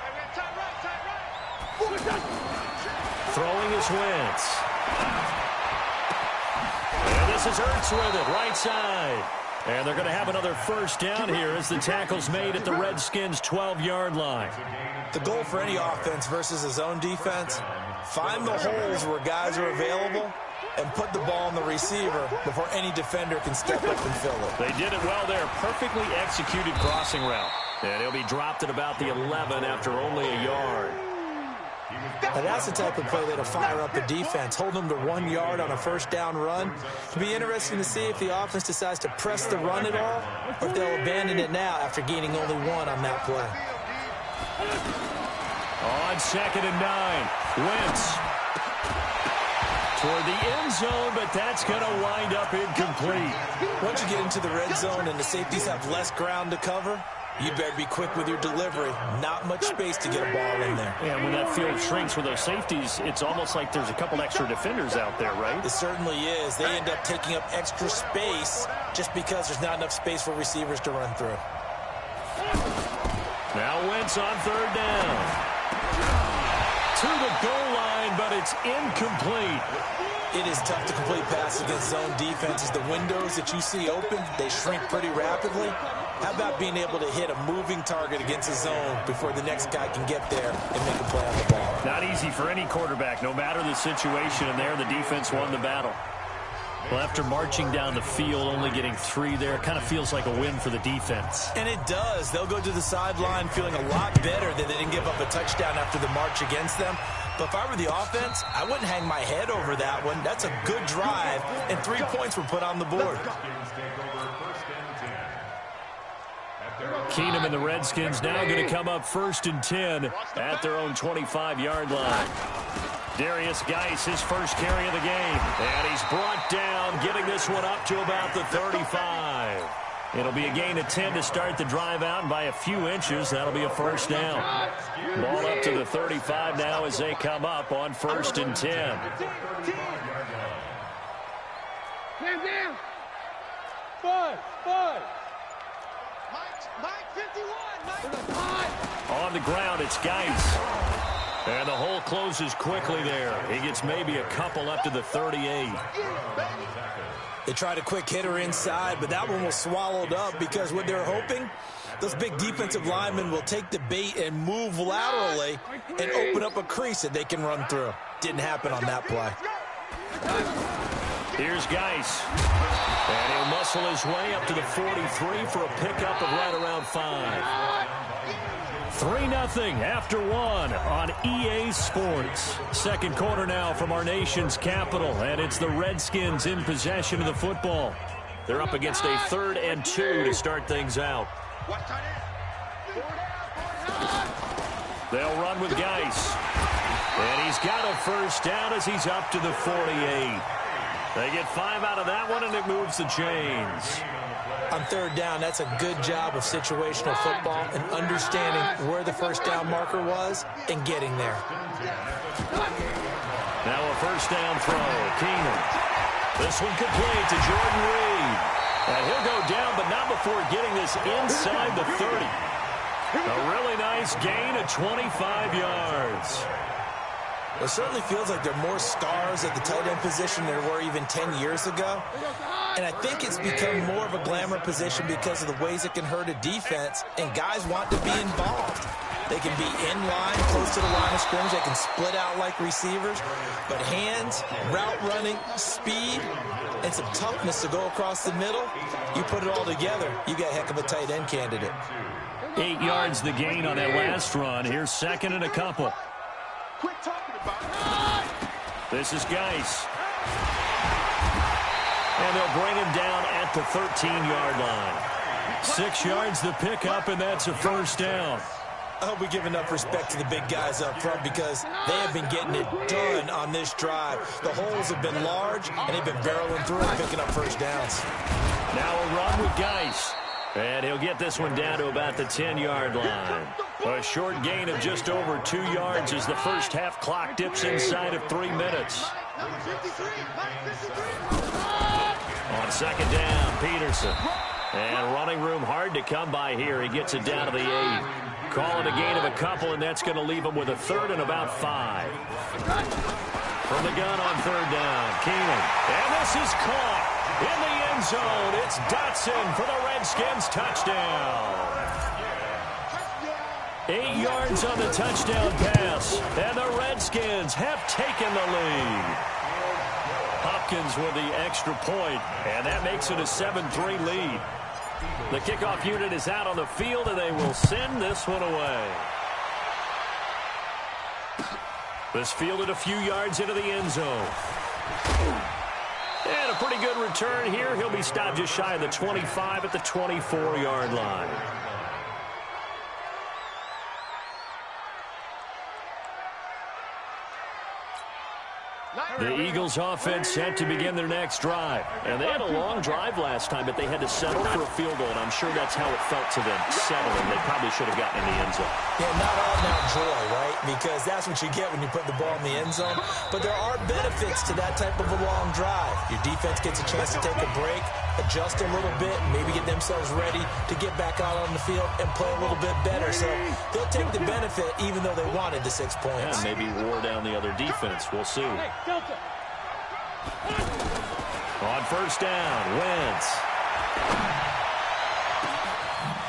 Throwing is Wentz. And this is Ertz with it, right side. And they're going to have another first down here as the tackle's made at the Redskins' 12-yard line. The goal for any offense versus a zone defense, find the holes where guys are available and put the ball on the receiver before any defender can step up and fill it. They did it well there. Perfectly executed crossing route. And he'll be dropped at about the 11 after only a yard. Now that's the type of play that'll fire up the defense. Hold them to 1 yard on a first down run. It'll be interesting to see if the offense decides to press the run at all or if they'll abandon it now after gaining only 1 on that play. On 2nd and 9, Wentz toward the end zone, but that's going to wind up incomplete. Once you get into the red zone and the safeties have less ground to cover, you better be quick with your delivery. Not much space to get a ball in there. Yeah, when that field shrinks with those safeties, it's almost like there's a couple extra defenders out there, right? It certainly is. They end up taking up extra space just because there's not enough space for receivers to run through. Now Wentz on 3rd down. To the goal line, but it's incomplete. It is tough to complete passes against zone defenses. The windows that you see open, they shrink pretty rapidly. How about being able to hit a moving target against a zone before the next guy can get there and make a play on the ball? Not easy for any quarterback, no matter the situation, and there the defense won the battle. Well, after marching down the field, only getting 3 there, kind of feels like a win for the defense. And it does. They'll go to the sideline feeling a lot better that they didn't give up a touchdown after the march against them. But if I were the offense, I wouldn't hang my head over that one. That's a good drive, and 3 points were put on the board. Keenum and the Redskins now going to come up 1st and 10 at their own 25-yard line. Darius Geis, his first carry of the game. And he's brought down, getting this one up to about the 35. It'll be a gain of 10 to start the drive out, and by a few inches, that'll be a first down. Ball up to the 35 now as they come up on 1st and 10. Stand down. Bud. Mike 51. On the ground, it's Geis. And the hole closes quickly there. He gets maybe a couple up to the 38. They tried a quick hitter inside, but that one was swallowed up because what they're hoping, those big defensive linemen will take the bait and move laterally and open up a crease that they can run through. Didn't happen on that play. Here's Geis. And he'll muscle his way up to the 43 for a pickup of right around 5. 3-0 after one on EA Sports. Second quarter now from our nation's capital, and it's the Redskins in possession of the football. They're up against a 3rd and 2 to start things out. They'll run with Geis. And he's got a first down as he's up to the 48. They get 5 out of that one, and it moves the chains. On 3rd down, that's a good job of situational football and understanding where the first down marker was and getting there. Now a first down throw. Keenan. This one complete to Jordan Reed. And he'll go down, but not before getting this inside the 30. A really nice gain of 25 yards. It certainly feels like there are more stars at the tight end position than there were even 10 years ago. And I think it's become more of a glamour position because of the ways it can hurt a defense, and guys want to be involved. They can be in line, close to the line of scrimmage. They can split out like receivers. But hands, route running, speed, and some toughness to go across the middle, you put it all together, you got a heck of a tight end candidate. 8 yards the gain on that last run. Here's 2nd and a couple. Quit talking about it. This is Geis. And they'll bring him down at the 13-yard line. 6 yards the pickup, and that's a first down. I hope we give enough respect to the big guys up front because they have been getting it done on this drive. The holes have been large, and they've been barreling through and picking up first downs. Now a run with Geis. And he'll get this one down to about the 10-yard line. A short gain of just over 2 yards as the first half clock dips inside of 3 minutes. On 2nd down, Peterson. And running room hard to come by here. He gets it down to the 8. Call it a gain of a couple, and that's going to leave him with a 3rd and about 5. From the gun on 3rd down, Keenan. And this is caught. In the end zone, it's Dotson for the Redskins touchdown. 8 yards on the touchdown pass, and the Redskins have taken the lead. Hopkins with the extra point, and that makes it a 7-3 lead. The kickoff unit is out on the field, and they will send this one away. This fielded a few yards into the end zone. And a pretty good return here. He'll be stopped just shy of the 25 at the 24-yard line. The Eagles offense set to begin their next drive. And they had a long drive last time, but they had to settle for a field goal, and I'm sure that's how it felt to them, settling. They probably should have gotten in the end zone. Yeah, not all now joy, right? Because that's what you get when you put the ball in the end zone. But there are benefits to that type of a long drive. Your defense gets a chance to take a break, adjust a little bit, maybe get themselves ready to get back out on the field and play a little bit better. So they'll take the benefit even though they wanted the 6 points. Yeah, maybe wore down the other defense. We'll see. On 1st down, Wentz.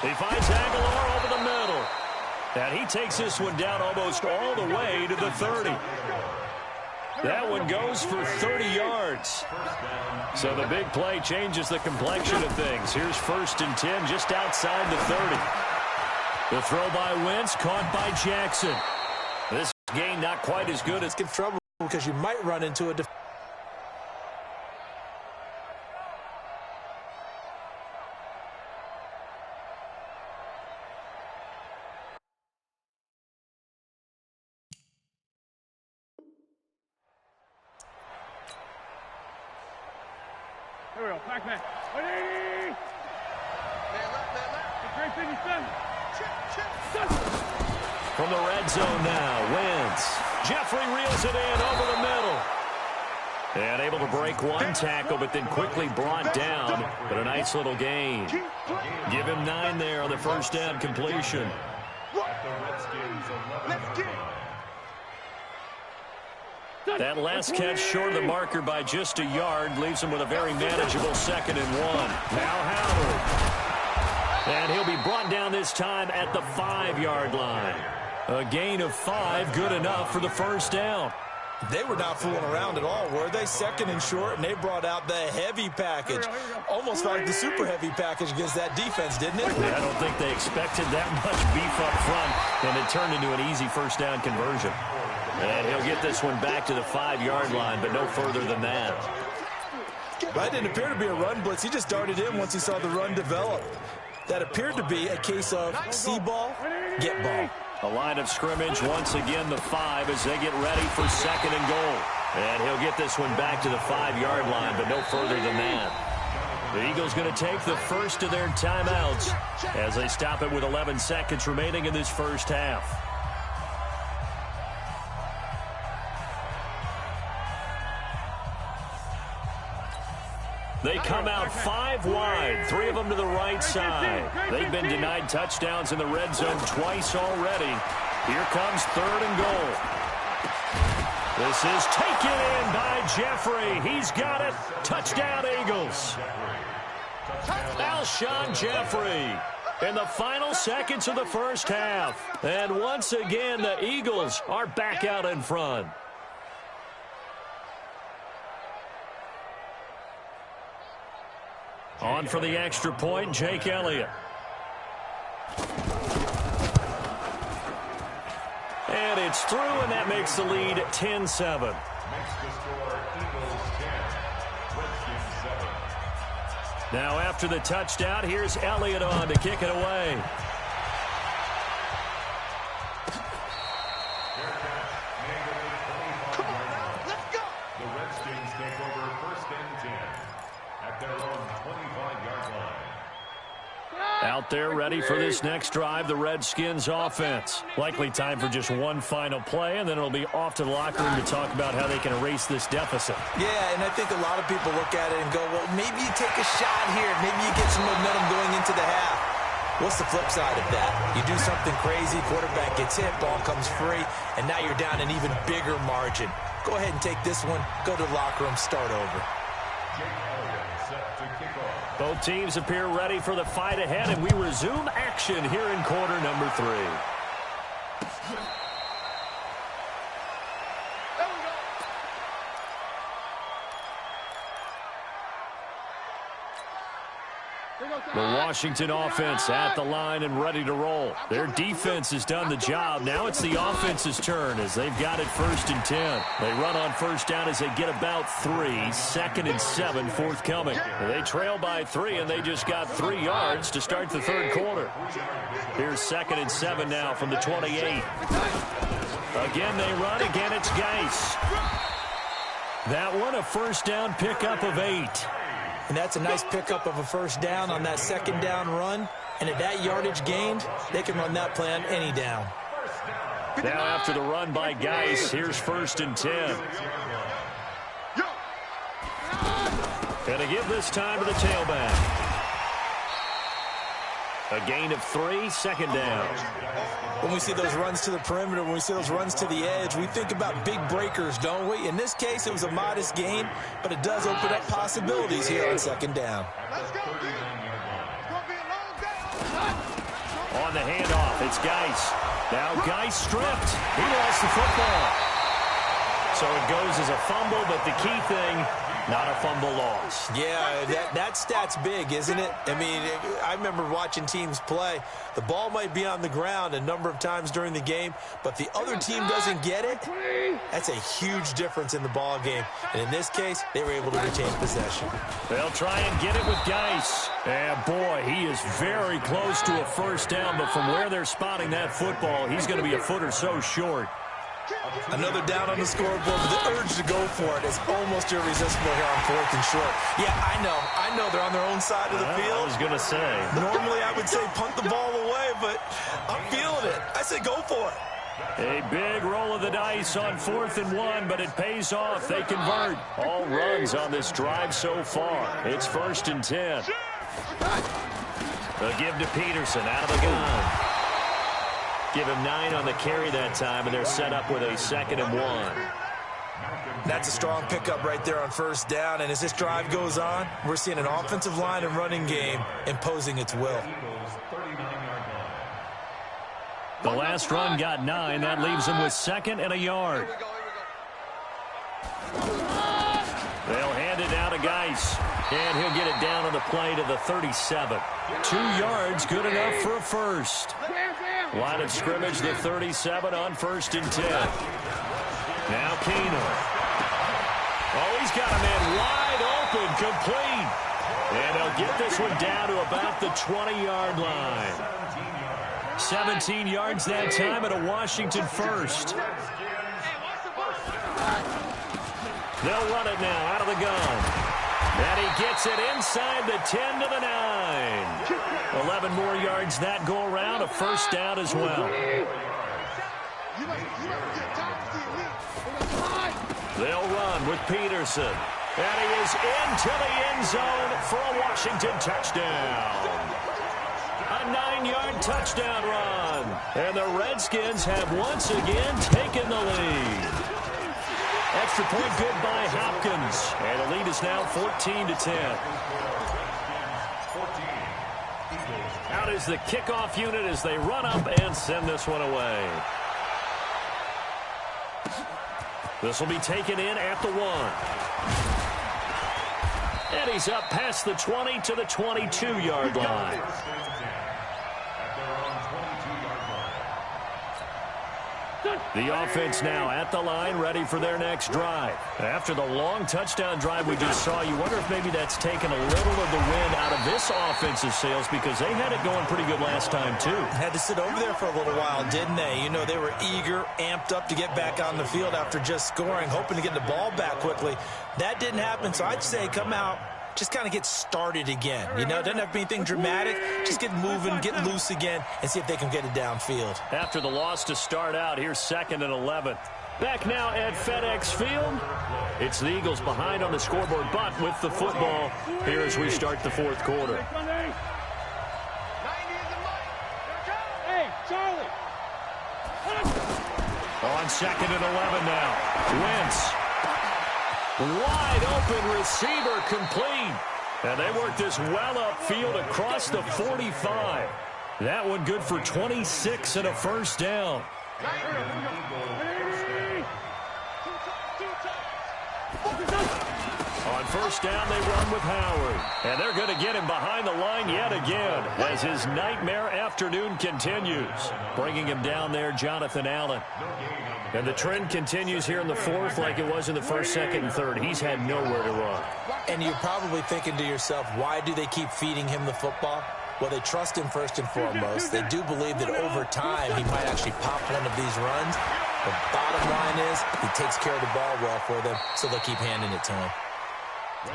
He finds Aguilar over the middle. And he takes this one down almost all the way to the 30. That one goes for 30 yards. So the big play changes the complexion of things. Here's 1st and 10 just outside the 30. The throw by Wentz, caught by Jackson. This gain not quite as good as Get trouble because you might run into a Here we go, back man. Hey! Great thing you said. From the red zone now, Wentz. Jeffrey reels it in over the middle. And able to break one tackle, but then quickly brought down. But a nice little gain. Give him 9 there on the 1st down completion. That last catch short of the marker by just a yard leaves him with a very manageable 2nd and 1. Now Howard. And he'll be brought down this time at the 5-yard line. A gain of 5, good enough for the 1st down. They were not fooling around at all, were they? Second and short, and they brought out the heavy package. Almost like the super heavy package against that defense, didn't it? Yeah, I don't think they expected that much beef up front, and it turned into an easy first down conversion. And he'll get this one back to the 5-yard line, but no further than that. That didn't appear to be a run blitz. He just darted in once he saw the run develop. That appeared to be a case of see ball, get ball. A line of scrimmage, once again the 5 as they get ready for second and goal. And he'll get this one back to the 5-yard line, but no further than that. The Eagles going to take the first of their timeouts as they stop it with 11 seconds remaining in this first half. They come out 5 wide, 3 of them to the right side. They've been denied touchdowns in the red zone twice already. Here comes third and goal. This is taken in by Jeffrey. He's got it. Touchdown, Eagles. Alshon Jeffrey in the final seconds of the first half. And once again, the Eagles are back out in front. On for the extra point, Jake Elliott. And it's through, and that makes the lead 10-7. Makes the score Eagles 10, Redskins 7. Now after the touchdown, here's Elliott on to kick it away. The Redskins take over first and 10 at their own 25-yard line. Out there ready for this next drive, the Redskins offense. Likely time for just one final play, and then it'll be off to the locker room to talk about how they can erase this deficit. Yeah, and I think a lot of people look at it and go, well, maybe you take a shot here. Maybe you get some momentum going into the half. What's the flip side of that? You do something crazy, quarterback gets hit, ball comes free, and now you're down an even bigger margin. Go ahead and take this one, go to the locker room, start over. Both teams appear ready for the fight ahead, and we resume action here in quarter number 3. The Washington offense at the line and ready to roll. Their defense has done the job. Now it's the offense's turn as they've got it 1st and 10. They run on first down as they get about 3. 2nd and 7 forthcoming. They trail by 3, and they just got 3 yards to start the third quarter. Here's 2nd and 7 now from the 28. Again, they run. Again, it's Geis. That one, a first down pickup of 8. And that's a nice pickup of a first down on that second down run. And at that yardage gained, they can run that play on any down. Now after the run by Geis, here's 1st and 10. And to give this time to the tailback. A gain of 3, 2nd down. When we see those runs to the perimeter, when we see those runs to the edge, we think about big breakers, don't we? In this case, it was a modest gain, but it does open up possibilities here on 2nd down. On the handoff, it's Geis. Now Geis stripped. He lost the football. So it goes as a fumble, but the key thing, not a fumble loss. Yeah, that stat's big, isn't it? I mean, I remember watching teams play. The ball might be on the ground a number of times during the game, but the other team doesn't get it. That's a huge difference in the ball game. And in this case, they were able to retain possession. They'll try and get it with Geis. And boy, he is very close to a first down, but from where they're spotting that football, he's going to be a foot or so short. Another down on the scoreboard, but the urge to go for it is almost irresistible here on 4th and short. Yeah, I know they're on their own side of the field. I was going to say. Normally I would say punt the ball away, but I'm feeling it. I say go for it. A big roll of the dice on 4th and 1, but it pays off. They convert. All runs on this drive so far. It's 1st and 10. They'll give to Peterson out of the gun. Give him 9 on the carry that time, and they're set up with a 2nd and 1. That's a strong pickup right there on first down, and as this drive goes on, we're seeing an offensive line and running game imposing its will. The last run got 9. That leaves them with 2nd and a yard. it now to Geis. And he'll get it down on the play to the 37. 2 yards, good enough for a first. Line of scrimmage, the 37 on 1st and 10. Now Keener. Oh, he's got a man wide open, complete. And they'll get this one down to about the 20-yard line. 17 yards that time at a Washington first. They'll run it now out of the gun. And he gets it inside the 10 to the 9. 11 more yards that go around, a first down as well. They'll run with Peterson. And he is into the end zone for a Washington touchdown. A 9-yard touchdown run. And the Redskins have once again taken the lead. Extra point good by Hopkins. And the lead is now 14-10. Out is the kickoff unit as they run up and send this one away. This will be taken in at the 1. And he's up past the 20 to the 22-yard line. The offense now at the line, ready for their next drive. After the long touchdown drive we just saw, you wonder if maybe that's taken a little of the wind out of this offensive sails, because they had it going pretty good last time, too. Had to sit over there for a little while, didn't they? You know, they were eager, amped up to get back on the field after just scoring, hoping to get the ball back quickly. That didn't happen, so I'd say come out, just kind of get started again. You know, it doesn't have to be anything dramatic. Just get moving, get loose again, and see if they can get it downfield. After the loss to start out, here's 2nd and 11. Back now at FedEx Field. It's the Eagles behind on the scoreboard, but with the football here as we start the 4th quarter. Hey, Charlie. On 2nd and 11 now. Wentz. Wide open receiver, complete. And they work this well upfield across the 45. That one good for 26 and a first down. On first down, they run with Howard. And they're going to get him behind the line yet again as his nightmare afternoon continues. Bringing him down there, Jonathan Allen. And the trend continues here in the 4th like it was in the 1st, 2nd, and 3rd. He's had nowhere to run. And you're probably thinking to yourself, why do they keep feeding him the football? Well, they trust him first and foremost. They do believe that over time he might actually pop one of these runs. The bottom line is he takes care of the ball well for them, so they'll keep handing it to him.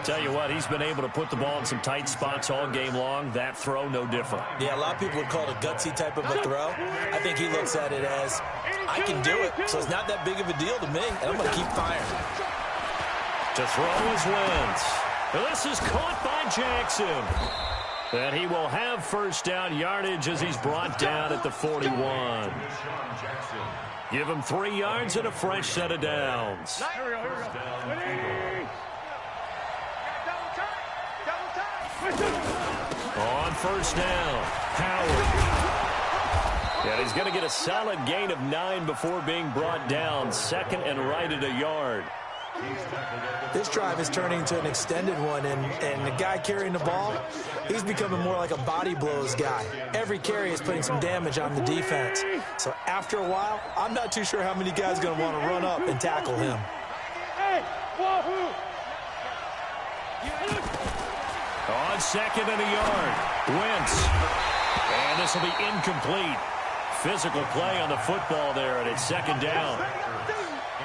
Tell you what, he's been able to put the ball in some tight spots all game long. That throw, no different. Yeah, a lot of people would call it a gutsy type of a throw. I think he looks at it as, I can do it, so it's not that big of a deal to me, and I'm going to keep firing. To throw is Wentz. This is caught by Jackson. And he will have first down yardage as he's brought down at the 41. Give him 3 yards and a fresh set of downs. Here we go. On first down, Howard. And he's going to get a solid gain of 9 before being brought down. 2nd and right at a yard. This drive is turning into an extended one, and the guy carrying the ball, he's becoming more like a body blows guy. Every carry is putting some damage on the defense. So after a while, I'm not too sure how many guys are going to want to run up and tackle him. Hey, wahoo! On 2nd and a yard, Wentz. And this will be incomplete. Physical play on the football there, and it's 2nd down.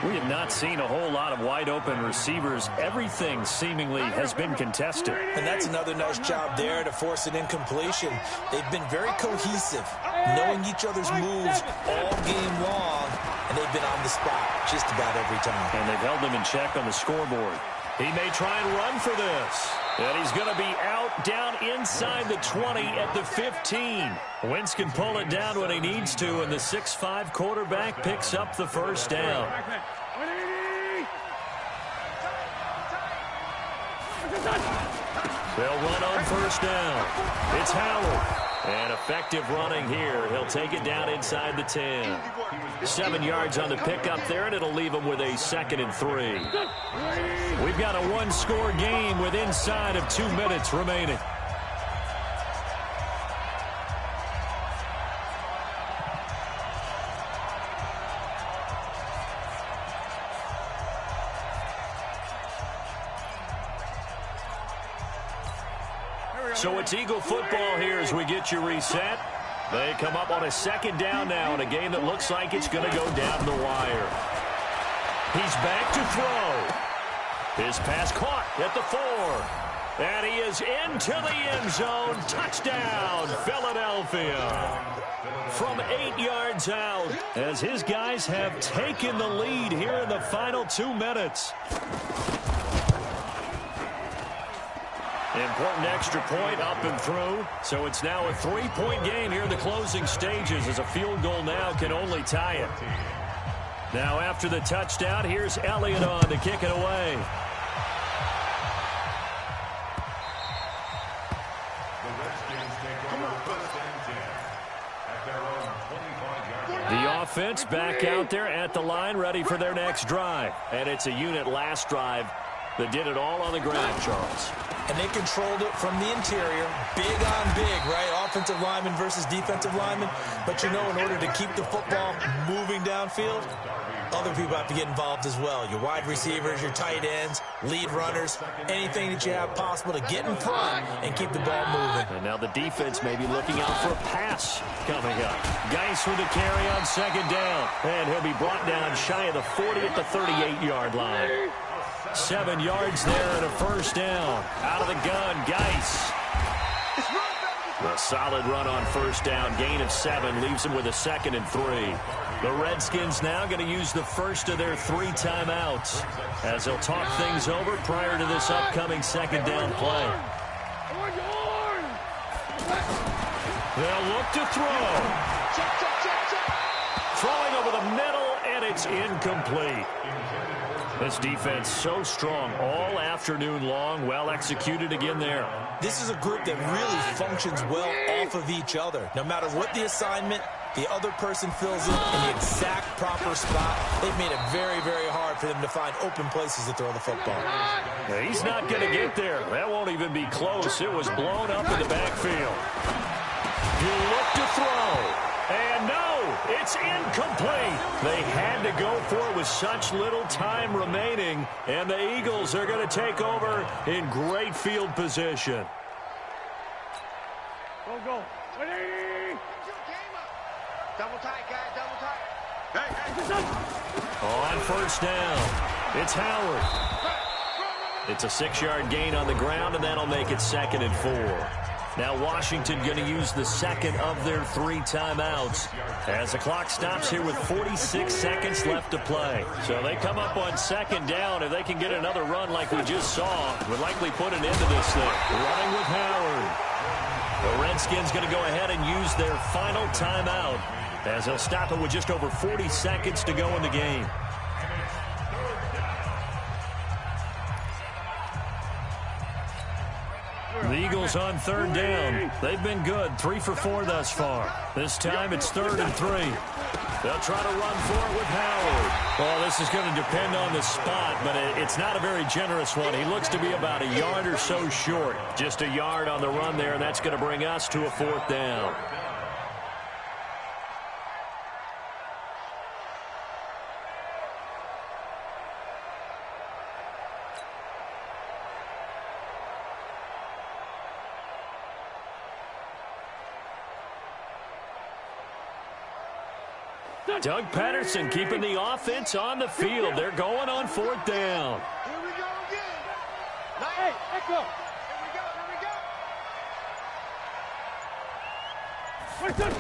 We have not seen a whole lot of wide-open receivers. Everything seemingly has been contested. And that's another nice job there to force an incompletion. They've been very cohesive, knowing each other's moves all game long, and they've been on the spot just about every time. And they've held him in check on the scoreboard. He may try and run for this. And he's going to be out down inside the 20 at the 15. Wentz can pull it down when he needs to, and the 6'5" quarterback picks up the first down. They'll run on first down. It's Howard. And effective running here. He'll take it down inside the 10. 7 yards on the pickup there, and it'll leave him with a 2nd and 3. We've got a one-score game with inside of 2 minutes remaining. So it's Eagle football here as we get you reset. They come up on a 2nd down now in a game that looks like it's going to go down the wire. He's back to throw. His pass caught at the 4. And he is into the end zone. Touchdown, Philadelphia. From 8 yards out as his guys have taken the lead here in the final 2 minutes. Important extra point up and through. So it's now a 3-point game here in the closing stages as a field goal now can only tie it. Now after the touchdown, here's Elliott on to kick it away. The offense back out there at the line ready for their next drive. And it's a unit last drive that did it all on the ground, Charles. And they controlled it from the interior, big on big, right? Offensive lineman versus defensive lineman. But you know, in order to keep the football moving downfield, other people have to get involved as well. Your wide receivers, your tight ends, lead runners, anything that you have possible to get in front and keep the ball moving. And now the defense may be looking out for a pass coming up. Geis with a carry on 2nd down. And he'll be brought down shy of the 40 at the 38-yard line. 7 yards there and a 1st down. Out of the gun, Geis. A solid run on 1st down. Gain of 7 leaves him with a 2nd and 3. The Redskins now going to use the first of their 3 timeouts as they'll talk things over prior to this upcoming 2nd down play. They'll look to throw. Throwing over the middle, and it's incomplete. This defense so strong all afternoon long. Well executed again there. This is a group that really functions well off of each other. No matter what the assignment, the other person fills in the exact proper spot. They've made it very, very hard for them to find open places to throw the football. Now, he's not going to get there. That won't even be close. It was blown up in the backfield. You look to throw. And no, it's incomplete. They had to go for it with such little time remaining. And the Eagles are going to take over in great field position. Go. Ready? Double tight, guys, double tight. Hey. On 1st down, it's Howard. It's a 6-yard gain on the ground, and that'll make it 2nd and 4. Now Washington going to use the 2nd of their 3 timeouts as the clock stops here with 46 seconds left to play. So they come up on 2nd down. If they can get another run like we just saw, would likely put an end to this thing. Running with Howard. The Redskins going to go ahead and use their final timeout as they'll stop it with just over 40 seconds to go in the game. The Eagles on 3rd down. They've been good, 3 for 4 thus far. This time it's 3rd and 3. They'll try to run for it with Howard. Well, this is going to depend on the spot, but it's not a very generous one. He looks to be about a yard or so short. Just a yard on the run there, and that's going to bring us to a 4th down. Doug Patterson keeping the offense on the field. They're going on 4th down. Here we go again. Hey, let's go. Here we go.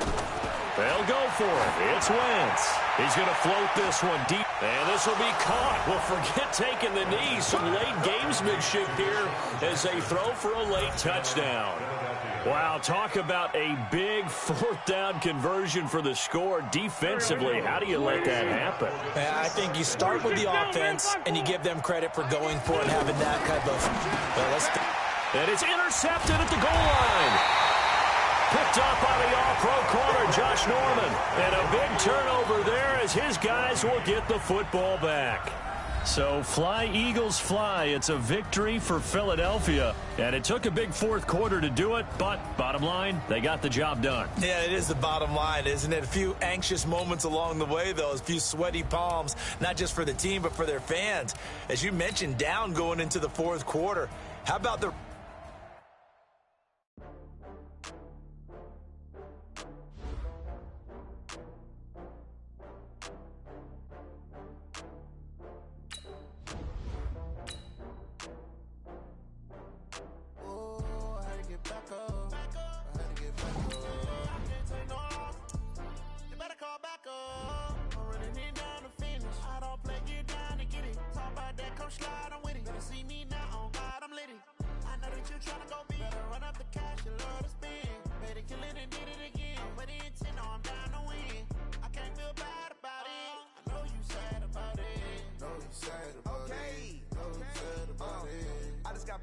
They'll go for it. It's Wentz. He's going to float this one deep. And this will be caught. Well, forget taking the knee. Some late gamesmanship here as they throw for a late touchdown. Wow, talk about a big 4th down conversion for the score. Defensively, how do you let that happen? I think you start with the offense, and you give them credit for going for it and having that kind of... And it's intercepted at the goal line. Picked off by the all-pro corner, Josh Norman. And a big turnover there as his guys will get the football back. So fly, Eagles, fly. It's a victory for Philadelphia. And it took a big fourth quarter to do it, but bottom line, they got the job done. Yeah, it is the bottom line, isn't it? A few anxious moments along the way, though. A few sweaty palms, not just for the team, but for their fans. As you mentioned, down going into the fourth quarter. How about the...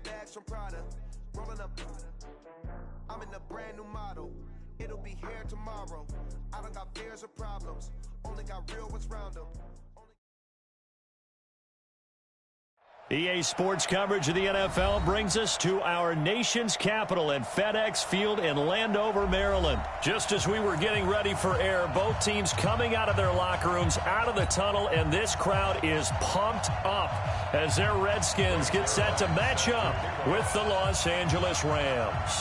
Bags from Prada, rolling up. I'm in a brand new model. It'll be here tomorrow. I don't got fears or problems. Only got real ones round them. EA Sports coverage of the NFL brings us to our nation's capital at FedEx Field in Landover, Maryland. Just as we were getting ready for air, both teams coming out of their locker rooms, out of the tunnel, and this crowd is pumped up as their Redskins get set to match up with the Los Angeles Rams.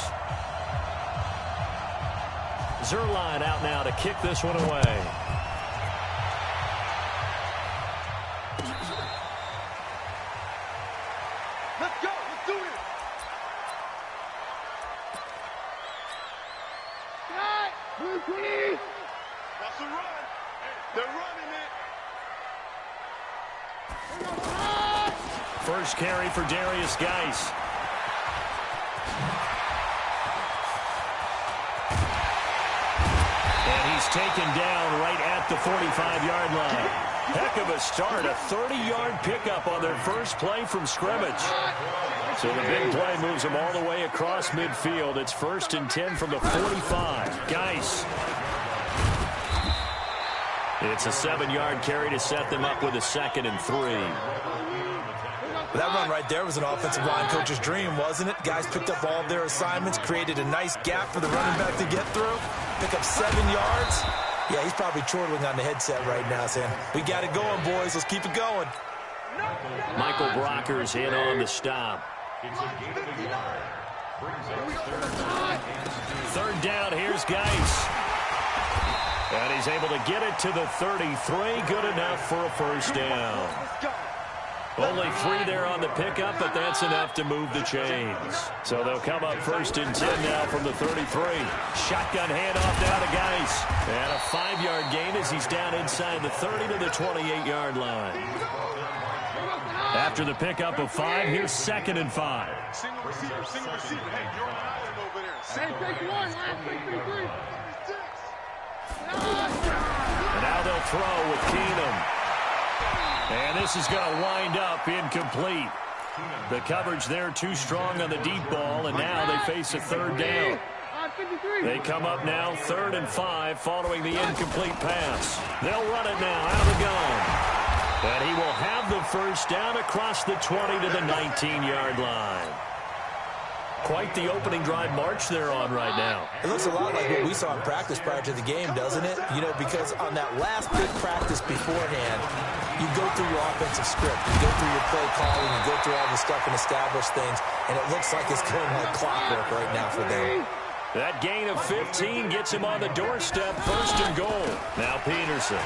Zerline out now to kick this one away. Let's go. Let's do it. That's a run. They're running it. First carry for Darius Geis. And he's taken down right at the 45-yard line. Heck of a start, a 30-yard pickup on their first play from scrimmage. So the big play moves them all the way across midfield. It's 1st and 10 from the 45. Geis. It's a 7-yard carry to set them up with a 2nd and 3. That run right there was an offensive line coach's dream, wasn't it? Guys picked up all of their assignments, created a nice gap for the running back to get through, pick up 7 yards. Yeah, he's probably chortling on the headset right now, saying, we got it going, boys. Let's keep it going. Michael Brocker's in on the stop. Third down, here's Geis. And he's able to get it to the 33. Good enough for a first down. Only 3 there on the pickup, but that's enough to move the chains. So they'll come up 1st and 10 now from the 33. Shotgun handoff now to Geis. And a 5-yard gain as he's down inside the 30 to the 28-yard line. After the pickup of 5, here's 2nd and 5. Single receiver, single receiver. Hey, you're on an island over there. Hey, take 1, last take 3. And now they'll throw with Keenum. And this is going to wind up incomplete. The coverage there too strong on the deep ball, and now they face a 3rd down. They come up now 3rd and 5 following the incomplete pass. They'll run it now out of the gun. And he will have the first down across the 20 to the 19-yard line. Quite the opening drive march they're on right now. It looks a lot like what we saw in practice prior to the game, doesn't it? You know, because on that last big practice beforehand, you go through your offensive script, you go through your play calling, you go through all the stuff and establish things, and it looks like it's going like clockwork right now for them. That gain of 15 gets him on the doorstep, 1st and goal. Now Peterson.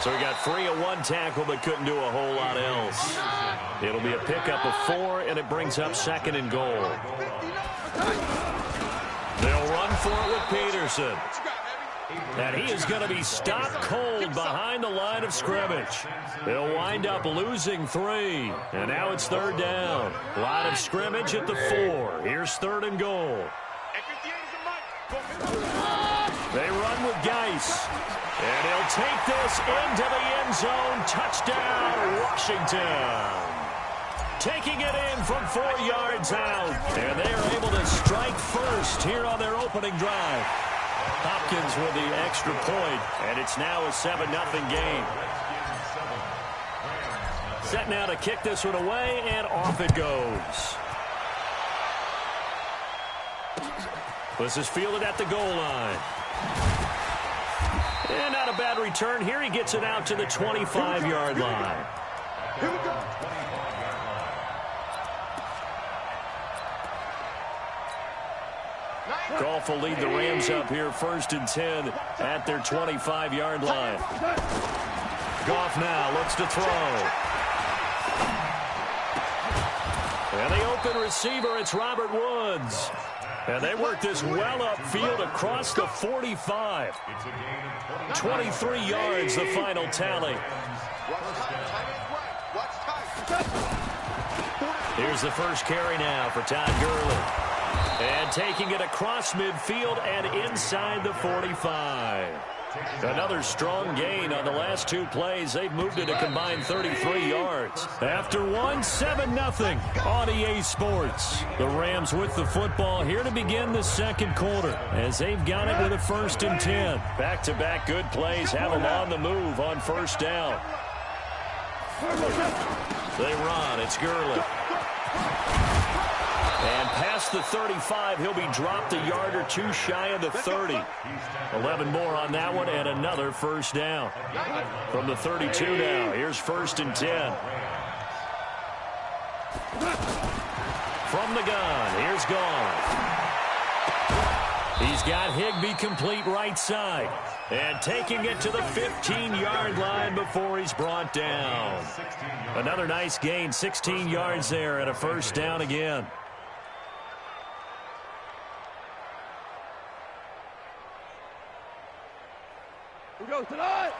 So he got free of 1 tackle, but couldn't do a whole lot else. It'll be a pickup of 4, and it brings up 2nd and goal. They'll run for it with Peterson. And he is going to be stopped cold behind the line of scrimmage. They'll wind up losing 3. And now it's 3rd down. Line of scrimmage at the 4. Here's 3rd and goal. They run with Geis. And he'll take this into the end zone. Touchdown, Washington. taking it in from 4 yards out. And they are able to strike first here on their opening drive. Hopkins with the extra point, and it's now a 7-0 game. Set now to kick this one away, and off it goes. This is fielded at the goal line. And not a bad return here. He gets it out to the 25-yard line. Here we go. Goff will lead the Rams up here 1st and 10 at their 25-yard line. Goff now looks to throw. And the open receiver, it's Robert Woods. And they work this well upfield across the 45. 23 yards, the final tally. Here's the first carry now for Todd Gurley. And taking it across midfield and inside the 45. Another strong gain on the last 2 plays. They've moved it a combined 33 yards. After one, 7-0 on EA Sports. The Rams with the football here to begin the second quarter as they've got it with a 1st and 10. Back-to-back good plays have them on the move on 1st down. They run. It's Gurley. And past the 35, he'll be dropped a yard or 2 shy of the 30. 11 more on that one, and another 1st down. From the 32 now, here's 1st and 10. From the gun, here's Goff. He's got Higbee complete right side. And taking it to the 15-yard line before he's brought down. Another nice gain, 16 yards there, and a 1st down again. We go tonight.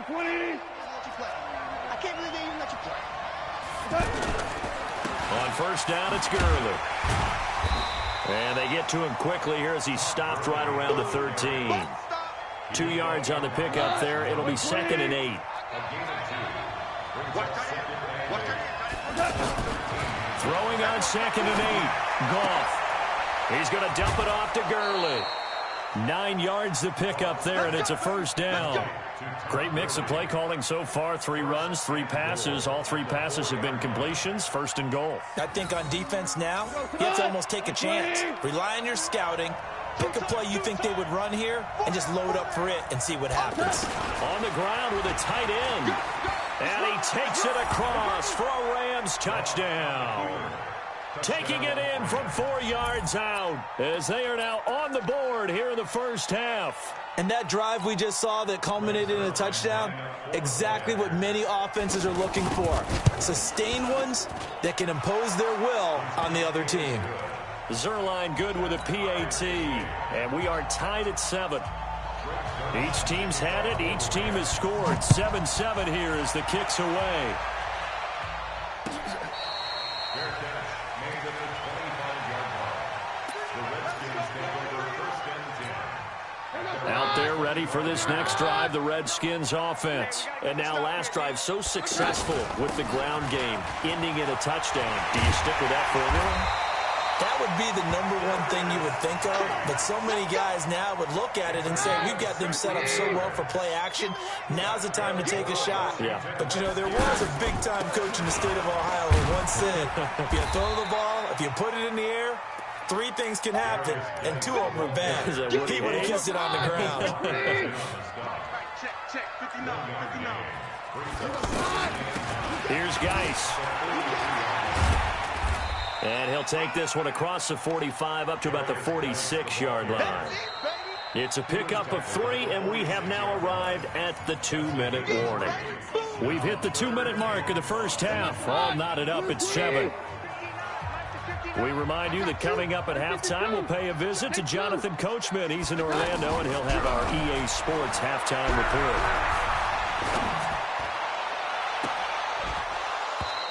20. I can't believe they even let you play. On 1st down, it's Gurley. And they get to him quickly here as he stopped right around the 13. 2 yards on the pickup there. It'll be 2nd and 8. Throwing on 2nd and 8. Goff. He's going to dump it off to Gurley. 9 yards the pickup there, and it's a 1st down. Great mix of play calling so far. 3 runs, 3 passes. All 3 passes have been completions. 1st and goal. I think on defense now, you have to almost take a chance. Rely on your scouting. Pick a play you think they would run here and just load up for it and see what happens. On the ground with a tight end. And he takes it across for a Rams touchdown. Taking it in from 4 yards out as they are now on the board here in the 1st half. And that drive we just saw that culminated in a touchdown, exactly what many offenses are looking for. Sustained ones that can impose their will on the other team. Zerline good with a PAT, and we are tied at 7. Each team's had it. Each team has scored. 7-7 here as the kick's away. Out there ready for this next drive, the Redskins offense. And now last drive so successful with the ground game, ending in a touchdown. Do you stick with that formula? That would be the #1 thing you would think of, but so many guys now would look at it and say, we've got them set up so well for play action. Now's the time to take a shot. Yeah. But, you know, there was a big-time coach in the state of Ohio who once said, if you throw the ball, if you put it in the air, 3 things can happen, and 2 of them are bad. He would have kissed it on the ground. Check, 59. Here's Geis. And he'll take this one across the 45 up to about the 46-yard line. It's a pickup of 3, and we have now arrived at the 2-minute warning. We've hit the 2-minute mark of the 1st half. All knotted up at 7. We remind you that coming up at halftime, we'll pay a visit to Jonathan Coachman. He's in Orlando, and he'll have our EA Sports halftime report.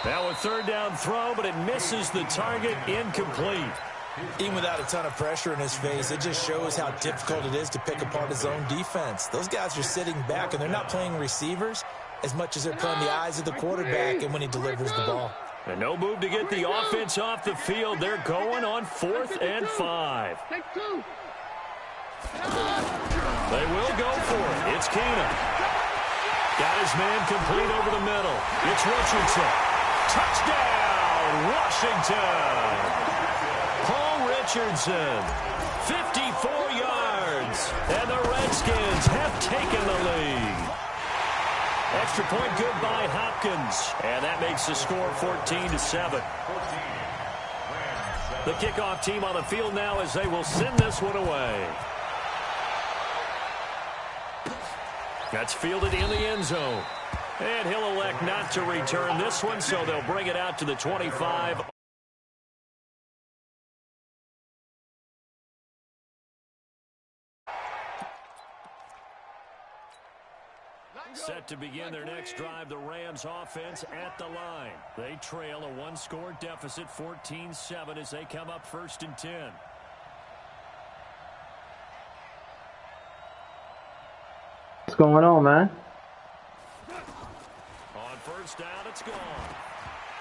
Now a 3rd down throw, but it misses the target, incomplete. Even without a ton of pressure in his face, it just shows how difficult it is to pick apart his own defense. Those guys are sitting back, and they're not playing receivers as much as they're playing the eyes of the quarterback and when he delivers the ball. And no move to get the offense off the field. They're going on 4th and 5. Take 2. They will go for it. It's Keenum. Got his man complete over the middle. It's Richardson. Touchdown, Washington. Paul Richardson, 54 yards. And the Redskins have taken the lead. Extra point good by Hopkins. And that makes the score 14-7. The kickoff team on the field now as they will send this one away. That's fielded in the end zone. And he'll elect not to return this one, so they'll bring it out to the 25. Set to begin their next drive, the Rams offense at the line. They trail a 1-score deficit, 14-7, as they come up 1st and 10. What's going on, man? On 1st down, it's gone.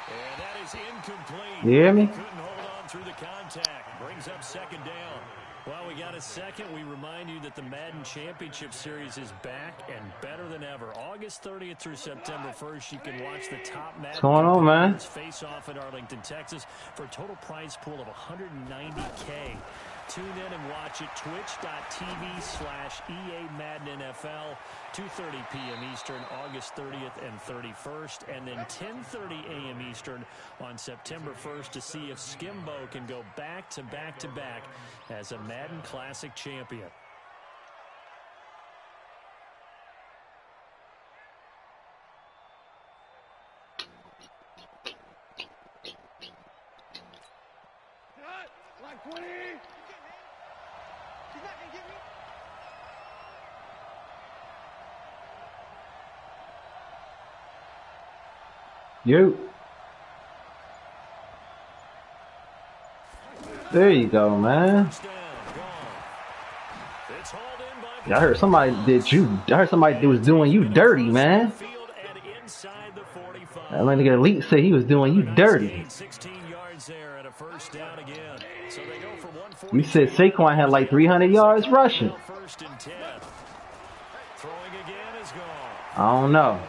And that is incomplete. You hear me? Couldn't hold on through the contact. Brings up 2nd down. Well, we got a second. We remind you that the Madden Championship Series is back and better than ever. August 30th through September 1st, you can watch the top Madden What's going on, man? face off in Arlington, Texas for a total prize pool of $190K. Tune in and watch it, twitch.tv/EA Madden NFL, 2:30 p.m. Eastern, August 30th and 31st, and then 10:30 a.m. Eastern on September 1st to see if Skimbo can go back to back to back as a Madden Classic champion. Like 20. She's not gonna get me. You. There you go, man. Yeah, I heard somebody was doing you dirty, man. That nigga Elite said he was doing you dirty. You said Saquon had like 300 yards rushing. I don't know.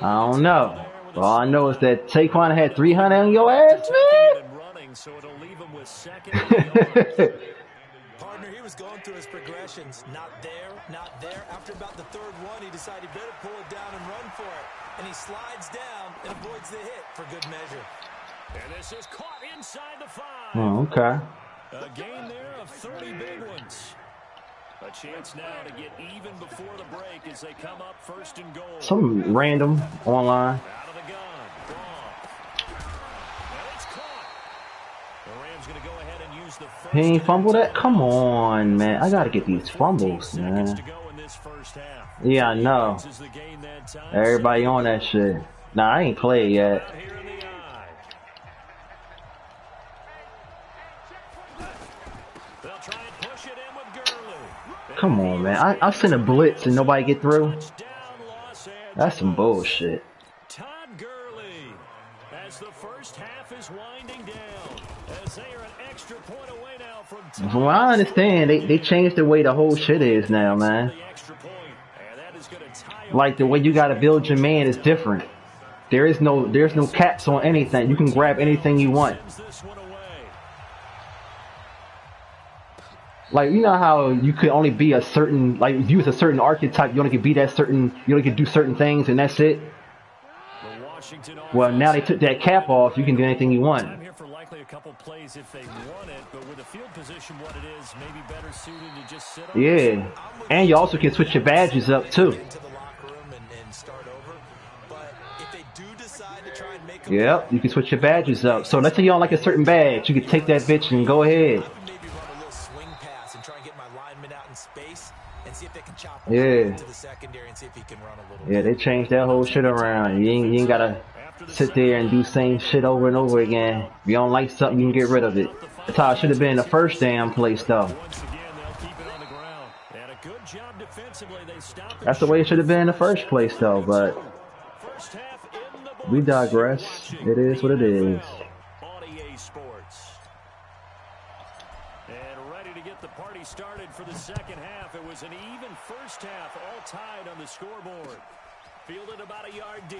I don't know. All I know is that Saquon had 300 on your ass, man. Partner, he was going through his progressions. Not there, not there. After about the 3rd one, he decided he better pull it down and run for it. And he slides down and avoids the hit for good measure. And this is caught inside the 5. Oh, okay. A game there of 30 big ones. A chance now to get even before the break as they come up 1st and goal. Some random online. Out of the gun. Gone. And it's caught. The Rams going to go ahead and use the first. He ain't fumbled that? Come on, man. I got to get these fumbles, man. Yeah, I know. Everybody on that shit. Nah, I ain't played yet. Come on, man. I sent a blitz and nobody get through. That's some bullshit. Todd Gurley, as the first half is winding down, as they are an extra point away now from From what I understand, they changed the way the whole shit is now, man. Like the way you gotta build your man is different. There's no caps on anything. You can grab anything you want. Like, you know how you could only be a certain, like, use a certain archetype, you only could be that certain, you only could do certain things, and that's it? Well, now they took that cap off, you can do anything you want. I'm here for likely a couple plays if they want it, but with the field position what it is, maybe better suited to just sit on. Yeah, and you also can switch your badges up, too. Yep, you can switch your badges up. So let's say you don't like a certain badge, you can take that bitch and go ahead. Yeah. Yeah, they changed that whole shit around. You ain't gotta sit there and do same shit over and over again. If you don't like something, you can get rid of it. That's how it should have been in the first damn place, though. That's the way it should have been in the first place, though, but We digress. It is what it is. On EA Sports. And ready to get the party started for the second half. It was an even first half, all tied on the scoreboard. Fielded about a yard deep.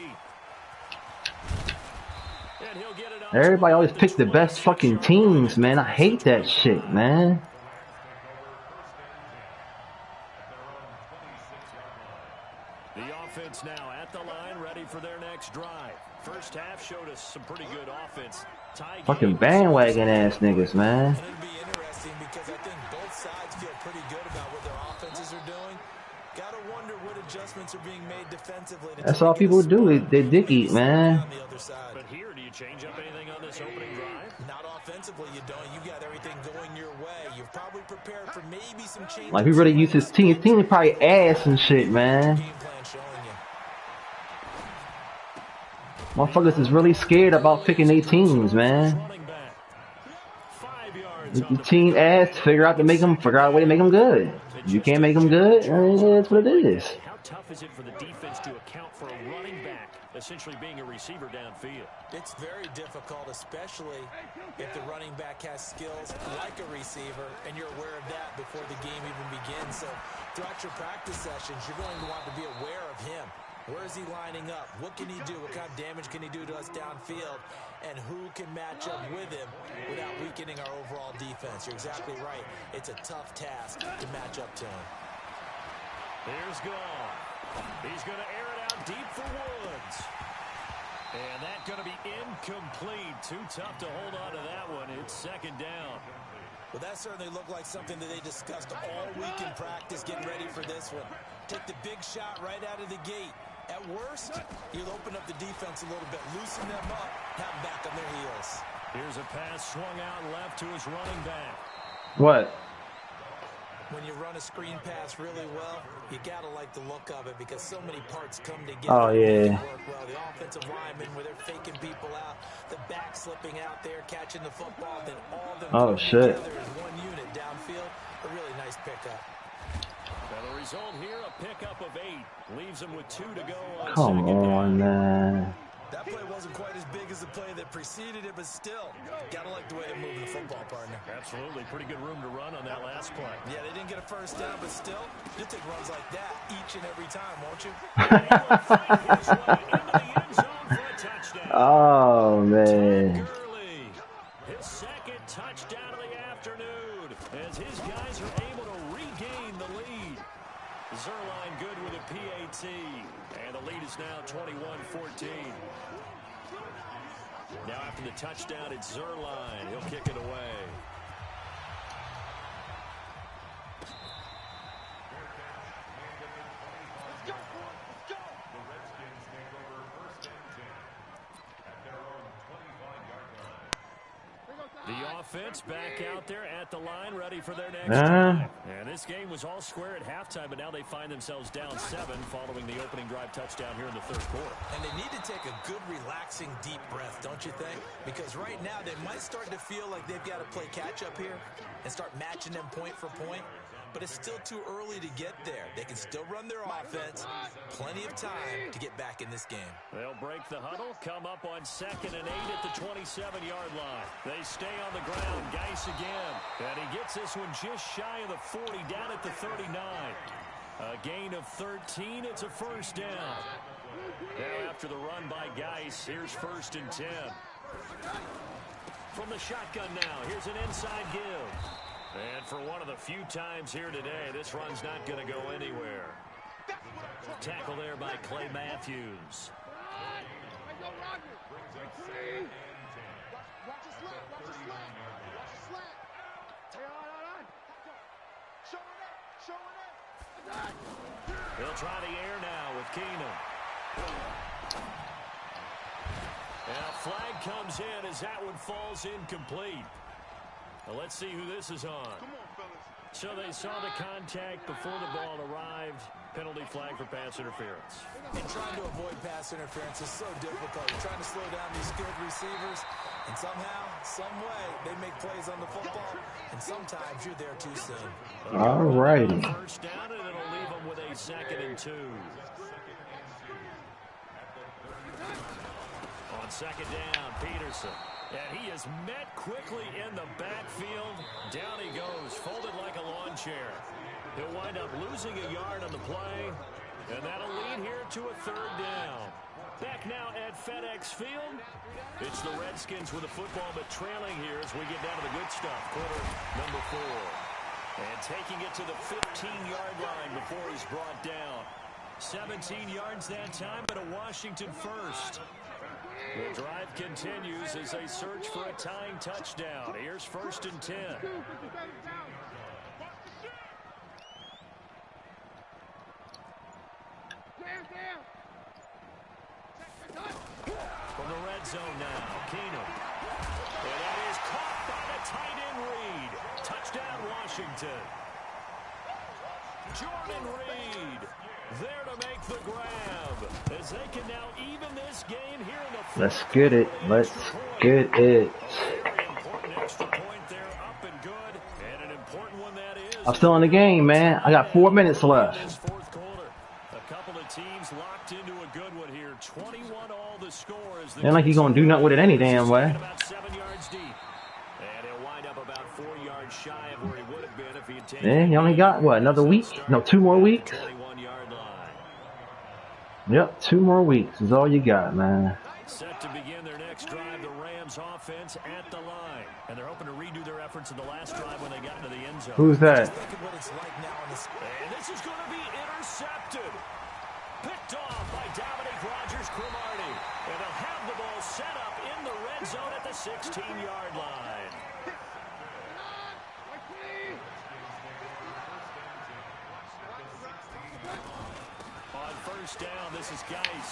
And he'll get it. Everybody always pick the best fucking teams, man. I hate that shit, man. The offense now at the line, ready for their next drive. First half showed us some pretty good offense. Fucking bandwagon ass niggas, man. It'll be interesting because I think both sides feel pretty good about what their offenses are doing. Gotta wonder what adjustments are being made defensively. That's all people do. They dick eat, man. But here, do you change up anything on this opening drive? Not offensively, you don't. You got everything going your way. You've probably prepared for maybe some changes. Like, he really used his team. His team is probably ass and shit, man. Motherfuckers is really scared about picking their teams, man. Your team ass, figure out a way to make them good. You can't make them good, that's what it is. How tough is it for the defense to account for a running back essentially being a receiver downfield? It's very difficult, especially if the running back has skills like a receiver, and you're aware of that before the game even begins. So throughout your practice sessions, you're going to want to be aware of him. Where is he lining up? What can he do? What kind of damage can he do to us downfield? And who can match up with him without weakening our overall defense? You're exactly right. It's a tough task to match up to him. Here's Gall. He's going to air it out deep for Woods. And that's going to be incomplete. Too tough to hold on to that one. It's second down. Well, that certainly looked like something that they discussed all week in practice, getting ready for this one. Take the big shot right out of the gate. At worst, you'll open up the defense a little bit, loosen them up, have them back on their heels. Here's a pass swung out left to his running back. What? When you run a screen pass really well, you got to like the look of it because so many parts come together. Oh, yeah. Work well. The offensive linemen, where they're faking people out, the back slipping out there, catching the football, then all of them shit. together as one unit downfield. A really nice pickup. Well, the result here, a pickup of 8. Leaves them with 2 to go on Come second on, down. man. That play wasn't quite as big as the play that preceded it, but still, got to like the way they move the football, partner. Absolutely. Pretty good room to run on that last play. Yeah, they didn't get a first down, but still, you'll take runs like that each and every time, won't you? Oh, man. His second touchdown of the afternoon as his guys are able to regain the lead. Zerline good with a PAT, and the lead is now 21-14. Now after the touchdown, it's Zerline. He'll kick it away. The offense back out there at the line, ready for their next drive. And this game was all square at halftime, but now they find themselves down 7 following the opening drive touchdown here in the third quarter. And they need to take a good, relaxing, deep breath, don't you think? Because right now they might start to feel like they've got to play catch-up here and start matching them point for point. But it's still too early to get there. They can still run their offense. Plenty of time to get back in this game. They'll break the huddle, come up on 2nd and 8 at the 27-yard line. They stay on the ground. Geis again. And he gets this one just shy of the 40, down at the 39. A gain of 13. It's a first down. Now after the run by Geis, here's 1st and 10. From the shotgun now, here's an inside give. And for one of the few times here today, this run's not going to go anywhere. Tackle there by Clay Matthews. They'll try the air now with Keenum. And a flag comes in as that one falls incomplete. Well, let's see who this is on. So they saw the contact before the ball arrived. Penalty flag for pass interference. And trying to avoid pass interference is so difficult. You're trying to slow down these skilled receivers, and somehow, some way, they make plays on the football, and sometimes you're there too soon. All right. First down, and it'll leave them with a 2nd and 2. second down, Peterson. And he is met quickly in the backfield. Down he goes, folded like a lawn chair. He'll wind up losing a yard on the play. And that'll lead here to a third down. Back now at FedEx Field. It's the Redskins with the football, but trailing here as we get down to the good stuff. Quarter number 4. And taking it to the 15-yard line before he's brought down. 17 yards that time, but a Washington first. The drive continues as they search for a tying touchdown. Here's 1st and 10. From the red zone now, Keenum. And that is caught by the tight end Reed. Touchdown, Washington. Jordan Reed there to make the grab. As they can now even this game here in the... Let's get it. Let's get it. Important extra point there, up and good. And an important one that is. I'm still in the game, man. I got 4 minutes left. A couple of teams locked into a good one here. 21 all the score as the Ain't like he's gonna do nothing with it any damn way. about 7 yards deep. And he'll wind up about 4 yards shy of where he would have been if he had taken. Yeah, you only got what, another week? No, 2 more weeks? 21-yard line. Yep, 2 more weeks is all you got, man. Set to begin their next drive, the Rams offense at the line. And they're hoping to redo their efforts in the last drive when they got into the end zone. Who's that? And this is going to be intercepted. Picked off by Dominic Rodgers-Cromartie. And they'll have the ball set up in the red zone at the 16-yard line. On first down, this is Geis.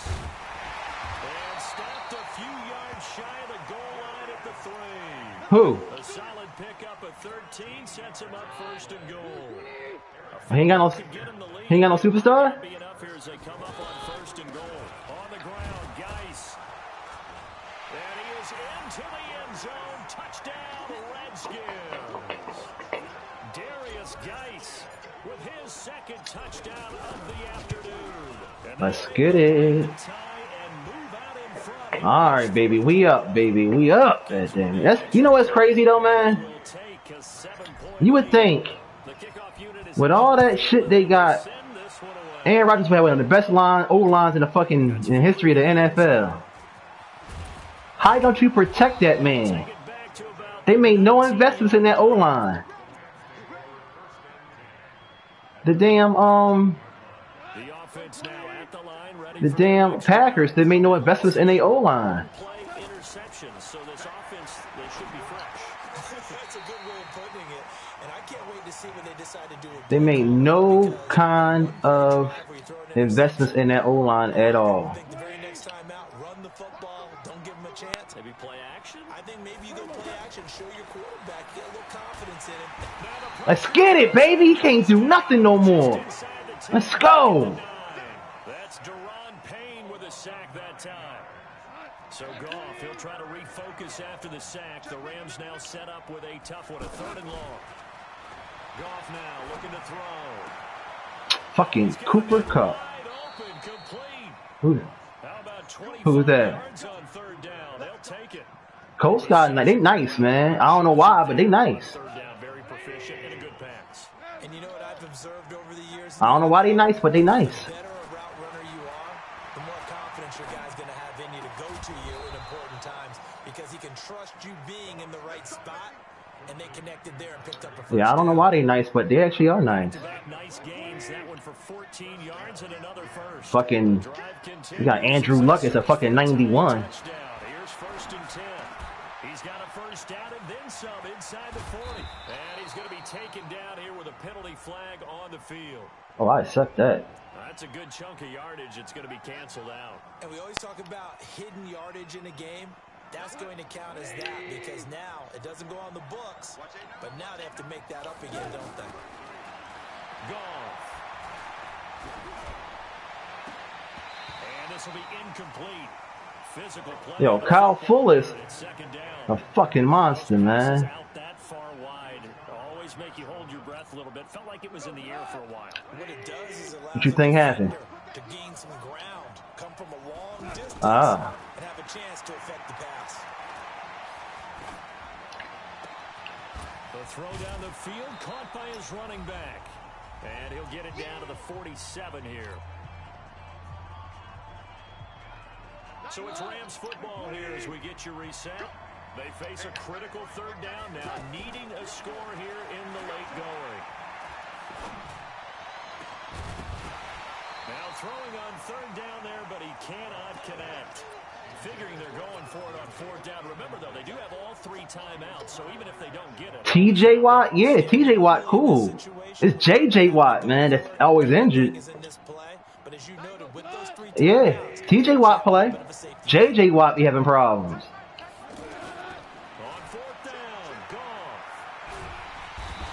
And stopped a few yards shy of the goal line at the 3. Who? A solid pickup of 13 sets him up 1st and goal. He ain't got no superstar? Be enough here as they come up on 1st and goal. On the ground, Geis. And he is into the end zone. Touchdown, Redskins. Darius Geis with his 2nd touchdown of the afternoon. Let's get it. All right, baby. We up, baby. We up. That's, you know what's crazy, though, man? You would think with all that shit they got, Aaron Rodgers had one of the best O-lines in the fucking in history of the NFL. How don't you protect that man? They made no investments in that O-line. The damn Packers, they made no investments in their O-line. So this offense, they should be fresh. That's a good way of putting it, and I can't wait to see what they decide to do. They made no kind of investments in that O-line at all. I think the very next time out, run the football, don't give them a chance. Maybe play action? I think maybe you go play action, show your quarterback, get a little confidence in him. Let's get it, baby. He can't do nothing no more. Let's go. That's Deron Payne with a sack that time. So Goff, he'll try to refocus after the sack. The Rams now set up with a tough one, a 3rd and long. Goff now looking to throw. Fucking Cooper Kupp. Open, complete. Who? How about 25 Who's that? yards on 3rd down? They'll take it. Colts got they nice, man. I don't know why, but they nice. 3rd down, very proficient and a good pass. And you know what I've observed over the years? I don't know why they nice, but they nice. The better a route runner you are, the more confidence your guy's going to have in you to go to you in important times because he can trust you being in the right spot, and they connected there and picked up a first. Yeah, I don't know why they nice, but they actually are nice. Nice gains. That one for 14 yards and another first. Fucking, you got Andrew Luck as a fucking 91. Here's 1st and 10. He's got a first down and then some inside the 40. And he's going to be taken down here with a penalty flag on the field. Oh, I accept that. That's a good chunk of yardage. It's going to be canceled out. And we always talk about hidden yardage in a game. That's going to count as that because now it doesn't go on the books, but now they have to make that up again, don't they? Goff. And this will be incomplete. Physical play. Yo, Kyle Fuller's a fucking monster, man. Out that far wide. Always make you hold your breath a little bit. Felt like it was in the air for a while. What it does is allow What you think happened? to gain some ground, come from a long distance, Ah. and have a chance to affect The throw down the field, caught by his running back. And he'll get it down to the 47 here. So it's Rams football here as we get you reset. They face a critical third down now, needing a score here in the late going. Now throwing on third down there, but he cannot connect. Figuring they're going for it on fourth down. Remember, though, they do have all 3 timeouts, so even if they don't get it. T.J. Watt? Yeah, T.J. Watt, cool. It's J.J. Watt, man, that's always injured. Yeah, T.J. Watt play. J.J. Watt be having problems. On fourth down, Goff.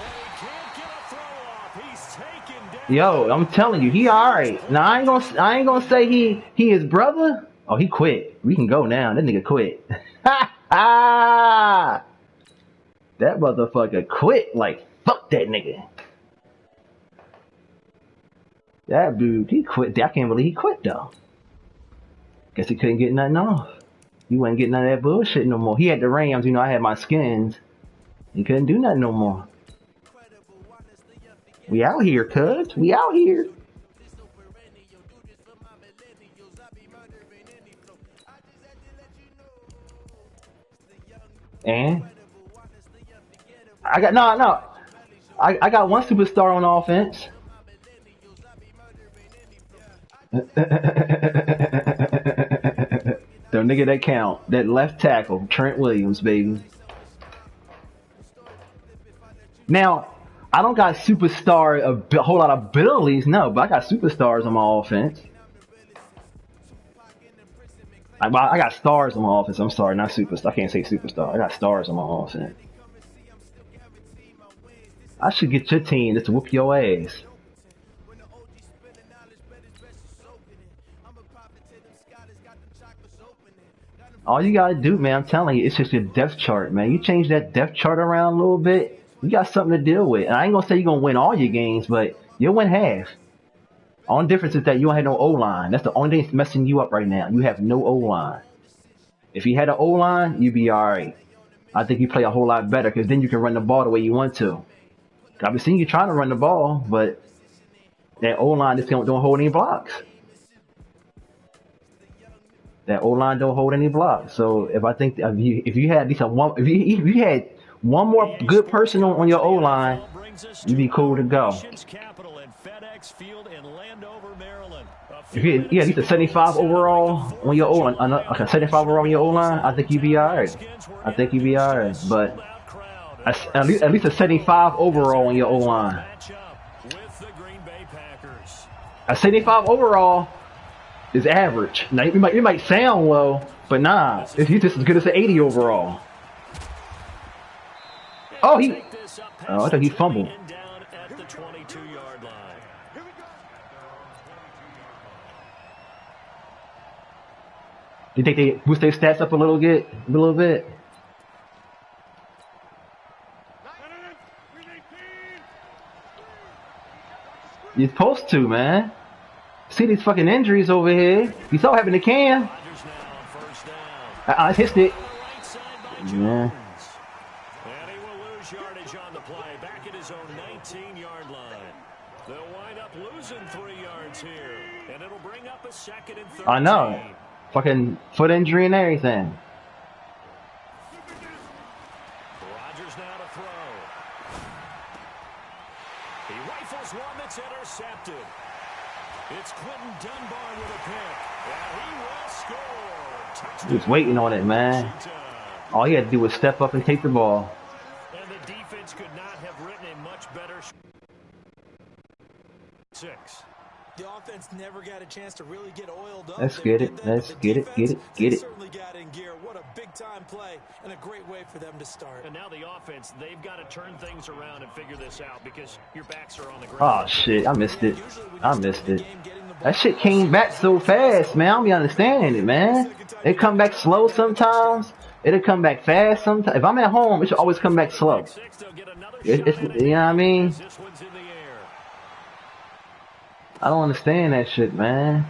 And he can't get a throw off. He's taken down. Yo, I'm telling you, he all right. Now I ain't gonna say he his brother. Oh, he quit. We can go now. That nigga quit. Ha ha! That motherfucker quit. Like, fuck that nigga. That dude, he quit. I can't believe he quit though. Guess he couldn't get nothing off. He wasn't getting none of that bullshit no more. He had the Rams, you know, I had my skins. He couldn't do nothing no more. We out here, cuz. We out here. And I got no. I got one superstar on offense. The nigga that count, that left tackle, Trent Williams, baby. Now, I don't got superstar a whole lot of abilities, no, but I got superstars on my offense. I got stars on my offense. I'm sorry, not superstar. I can't say superstar. I got stars on my offense. I should get your team just to whoop your ass. All you gotta do, man, I'm telling you, it's just your depth chart, man. You change that depth chart around a little bit, you got something to deal with. And I ain't gonna say you're gonna win all your games, but you'll win half. Only difference is that you don't have no O-line. That's the only thing that's messing you up right now. You have no O-line. If you had an O-line, you'd be alright. I think you play a whole lot better because then you can run the ball the way you want to. I've been seeing you trying to run the ball, but that O-line just don't hold any blocks. That O-line don't hold any blocks. So if you had at least if you had one more good person on your O-line, you'd be cool to go. If you had at least a 75 overall on your O-line, like a 75 overall on your O-line, I think you'd be alright. I think you'd be alright. But at least a 75 overall on your O-line. A 75 overall is average. Now you might sound low, but nah, he's just as good as an 80 overall. Oh, I thought he fumbled. Do you think they boost their stats up a little bit? You're supposed to, man. See these fucking injuries over here. You saw what happened to Cam. I hissed it. Yeah. And he will lose yardage on the play. Back at his own 19-yard line. They'll wind up losing 3 yards here. And it'll bring up a 2nd and 13. I know. Fucking foot injury and everything. Rodgers now to throw. He rifles one that's intercepted. It's Quentin Dunbar with a pick. And he will score. Touchdown. He was waiting on it, man. All he had to do was step up and take the ball. And the defense could not have written a much better 6. The offense never got a chance to really get oiled up. Let's get it. Let's get it. Certainly got in gear. What a big-time play and a great way for them to start. And now the offense, they've got to turn things around and figure this out because your backs are on the ground. Oh, shit. I missed it. That shit came back so fast, man. I don't be understanding it, man. It come back slow sometimes. It'll come back fast sometimes. If I'm at home, it should always come back slow. It's you know what I mean? I don't understand that shit, man.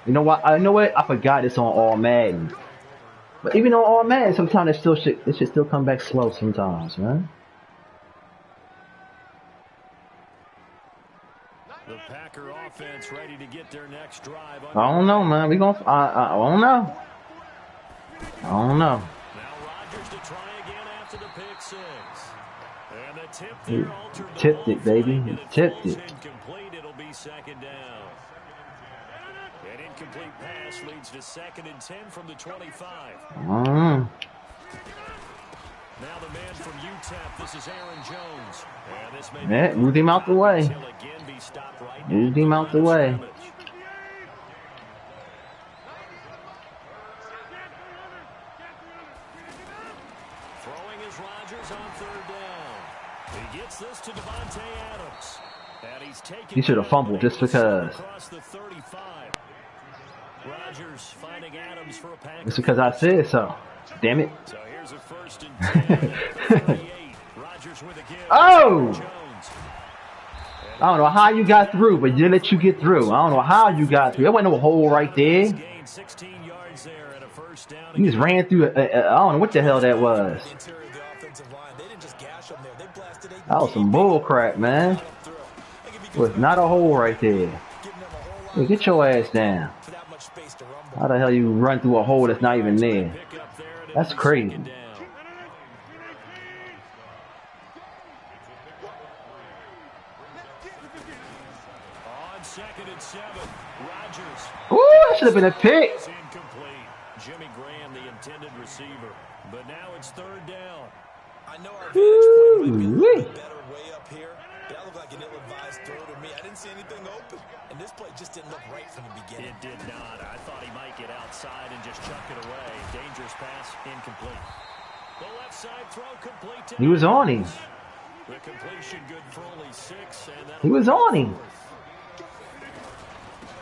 You know what? I forgot it's on all Madden. But even on all Madden, sometimes it should still come back slow sometimes, man. defense ready to get their next drive. I don't know, man. We gonna. I don't know. I don't know. Now Rodgers to try again after the pick six. And the tip there altered the Tipped it, baby. He tipped it. Incomplete. It'll be second down. An incomplete pass leads to 2nd and 10 from the 25. Now the man from UTEP, this is Aaron Jones. And this may Moved him out the way. Moved him out the way. Throwing is Rodgers on 3rd down. He gets this to Devontae Adams. And he's taken. He should have fumbled just because. Across the 35. Rodgers finding Adams for a pack. It's because I said so. Damn it. So here's a 1st and 10. Rodgers with a give. Oh! I don't know how you got through, but they let you get through. I don't know how you got through. There wasn't no hole right there. 16 yards there and a 1st down. You just ran through. I don't know what the hell that was. That was some bull crap, man. Was not a hole right there. Hey, get your ass down. How the hell you run through a hole that's not even there? That's crazy. On 2nd and 7, Rodgers. Ooh, that should have been a pick. It's incomplete. Jimmy Graham, the intended receiver. But now it's 3rd down. I know our vantage point might be a little bit better way up here. That looked like an ill-advised throw to me. I didn't see anything open. And this play just didn't look right from the beginning. It did not. I thought he might get outside and just chuck it away. Dangerous pass, incomplete. The left side throw complete to He was on him. the completion good for only 6. And He was on him.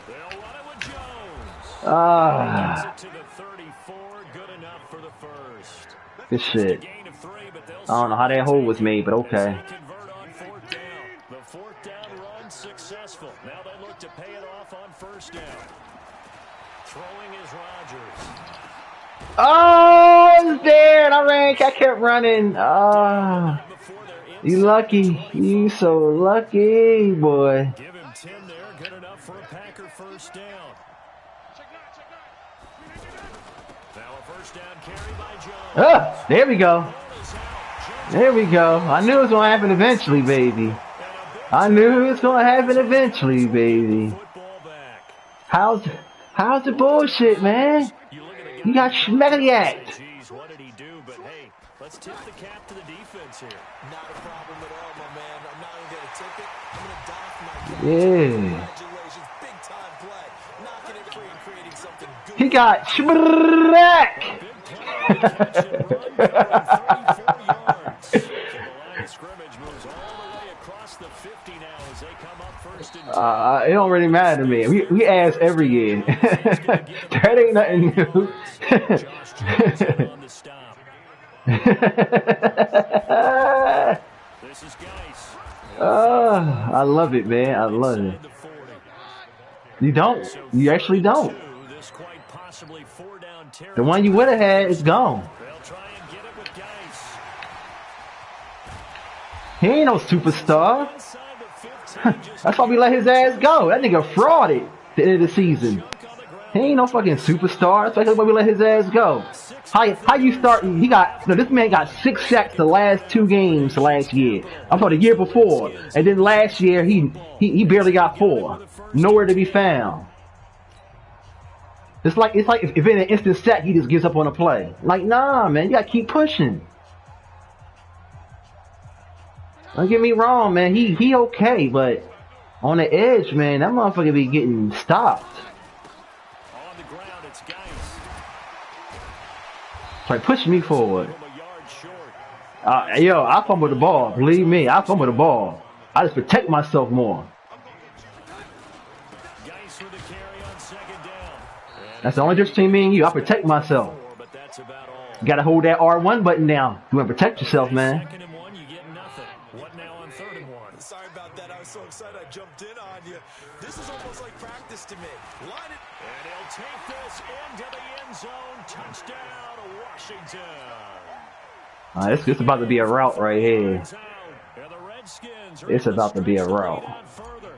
They'll run it with Jones. Ah, Gets it to the 34. Good enough for the 1st. good shit. Gain of 3, but they'll I don't know how that hole was made, but okay. convert on 4th down. The 4th down run successful. Now they look to pay it off on 1st down. Throwing is Rodgers. Oh, it's dead. I kept running. Ah, you lucky. You so lucky, boy. Give him 10 there. Good enough for a Packer 1st down. Now a 1st down carry by Jones. Ah, there we go. There we go. I knew it was going to happen eventually, baby. I knew it was going to happen eventually, baby. Football back. How's the bullshit, man? You got schmegaliacked. Jeez, what did he do? But hey, let's tip the cap to the defense here. Not a problem at all, my man. I'm not even going to tip it. I'm going to doff my cap. Yeah. Congratulations. Big time play. Knocking it free and creating something good. He got schmegaliacked. Big play on catch and run covering 34 yards. So the line of scrimmage moves all the way across the 50 now as they come up 1st and 10. It don't really matter to me. We ask every year. That ain't nothing new. Josh Johnson on the stop. This is Geis. I love it, man. I love it. The 40. You don't. You actually don't. This quite possibly 4-down territory. The one you would have had is gone. They'll try and get it with Geis. He ain't no superstar. Inside the 15, just That's why we let his ass go. That nigga frauded at the end of the season. He ain't no fucking superstar. That's why we let his ass go. How you start? This man got 6 sacks the last 2 games last year. I'm talking the year before, and then last year he barely got 4. Nowhere to be found. It's like if in an instant sack he just gives up on a play. Like, nah, man, you gotta keep pushing. Don't get me wrong, man. He okay, but on the edge, man, that motherfucker be getting stopped. on the ground. It's Geis. Like, push me forward. From a yard short. Yo, I fumble the ball. Believe me, I fumble the ball. I just protect myself more. Geis with the carry on 2nd down. That's the only difference between me and you. I protect myself. But that's about all. You gotta hold that R1 button down. You wanna protect yourself, man. 2nd and 1, you get nothing. What now on 3rd and 1? Sorry about that. I was so excited I jumped in on you. This is almost like practice to me. Line it. And he'll take this into the end zone. Touchdown, Washington. It's about to be a route right here. And the Redskins are It's able about to be a stretch the lead route. out further.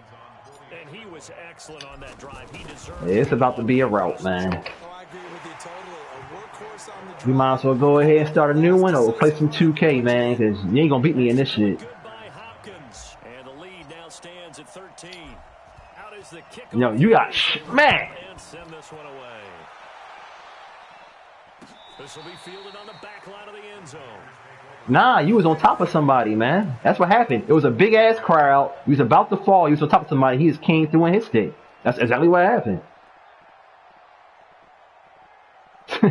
And he was excellent. excellent on that drive. He deserves It's about to be a route, man. Oh, I agree with you totally. A workhorse on the drive. You might as well go ahead and start a new one or play some 2K, man, because you ain't gonna beat me in this shit. Goodbye, Hopkins. And the lead now stands at 13. Out is the kick. You know, you got man. And send this one away. This will be fielded on the back line of the end zone. Nah, you was on top of somebody, man. That's what happened. It was a big ass crowd. He was about to fall. He was on top of somebody. He just came through and hit stick. That's exactly what happened. The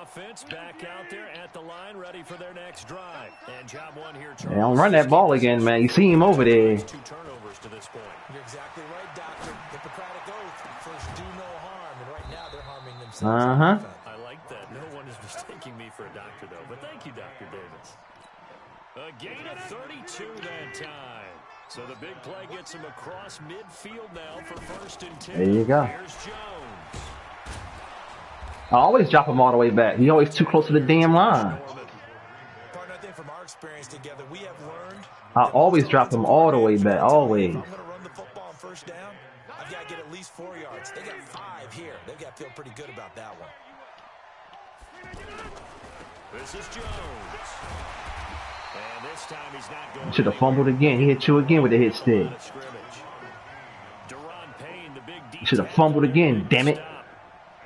offense back out there at the line, ready for their next drive. And job one here, They don't run that ball again, man. You see him over there. 2 turnovers to this point. You're exactly right, Doctor. Hippocratic oath. First, do no harm. And right now, they're harming themselves. I like that. No one is mistaking me for a doctor, though. But thank you, Dr. Davis. A gain of 32 that time. So the big play gets him across midfield now for 1st and 10. There you go. Here's Jones. I always drop him all the way back. He's always too close to the damn line. Partner, I think from our experience together, we have learned. I always drop him all the way back. Always. I'm going to run the football on 1st down. I've got to get at least 4 yards. They got 5 here. They've got to feel pretty good about that one. This is Jones. And this time he's not going. Should have fumbled again. He hit you again with the hit stick. Should have fumbled again. Damn it.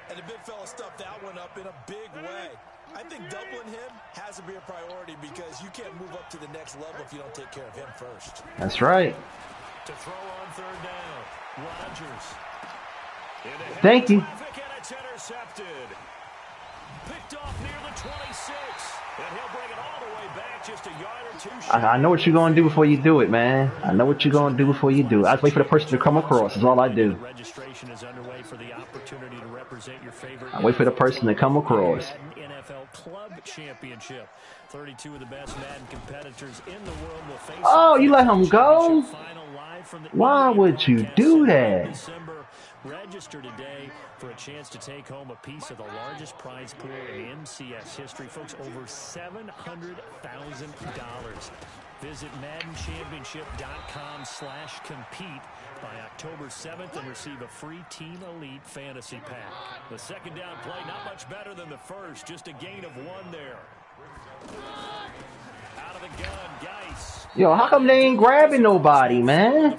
And the big fella stuffed that one up in a big way. I think doubling him has to be a priority because you can't move up to the next level if you don't take care of him first. That's right. To throw on 3rd down, Rodgers. Thank you. And it's intercepted. Picked off near the 26. And he'll bring it all the way back just a yard or 2 short. I know what you're going to do before you do it, man. I know what you're going to do before you do it. I just wait for the person to come across. That's all I do. Registration is underway for the opportunity to represent your favorite. I wait for the person to come across. NFL Club Championship. 32 of the best Madden competitors in the world will face. Oh, you let him go? Why would you do that? December. Register today for a chance to take home a piece of the largest prize pool in MCS history. Folks, over $700,000. Visit MaddenChampionship.com/compete by October 7th and receive a free Team Elite Fantasy Pack. The 2nd down play, not much better than the first. Just a gain of 1 there. Out of the gun, Geis. Yo, how come they ain't grabbing nobody, man?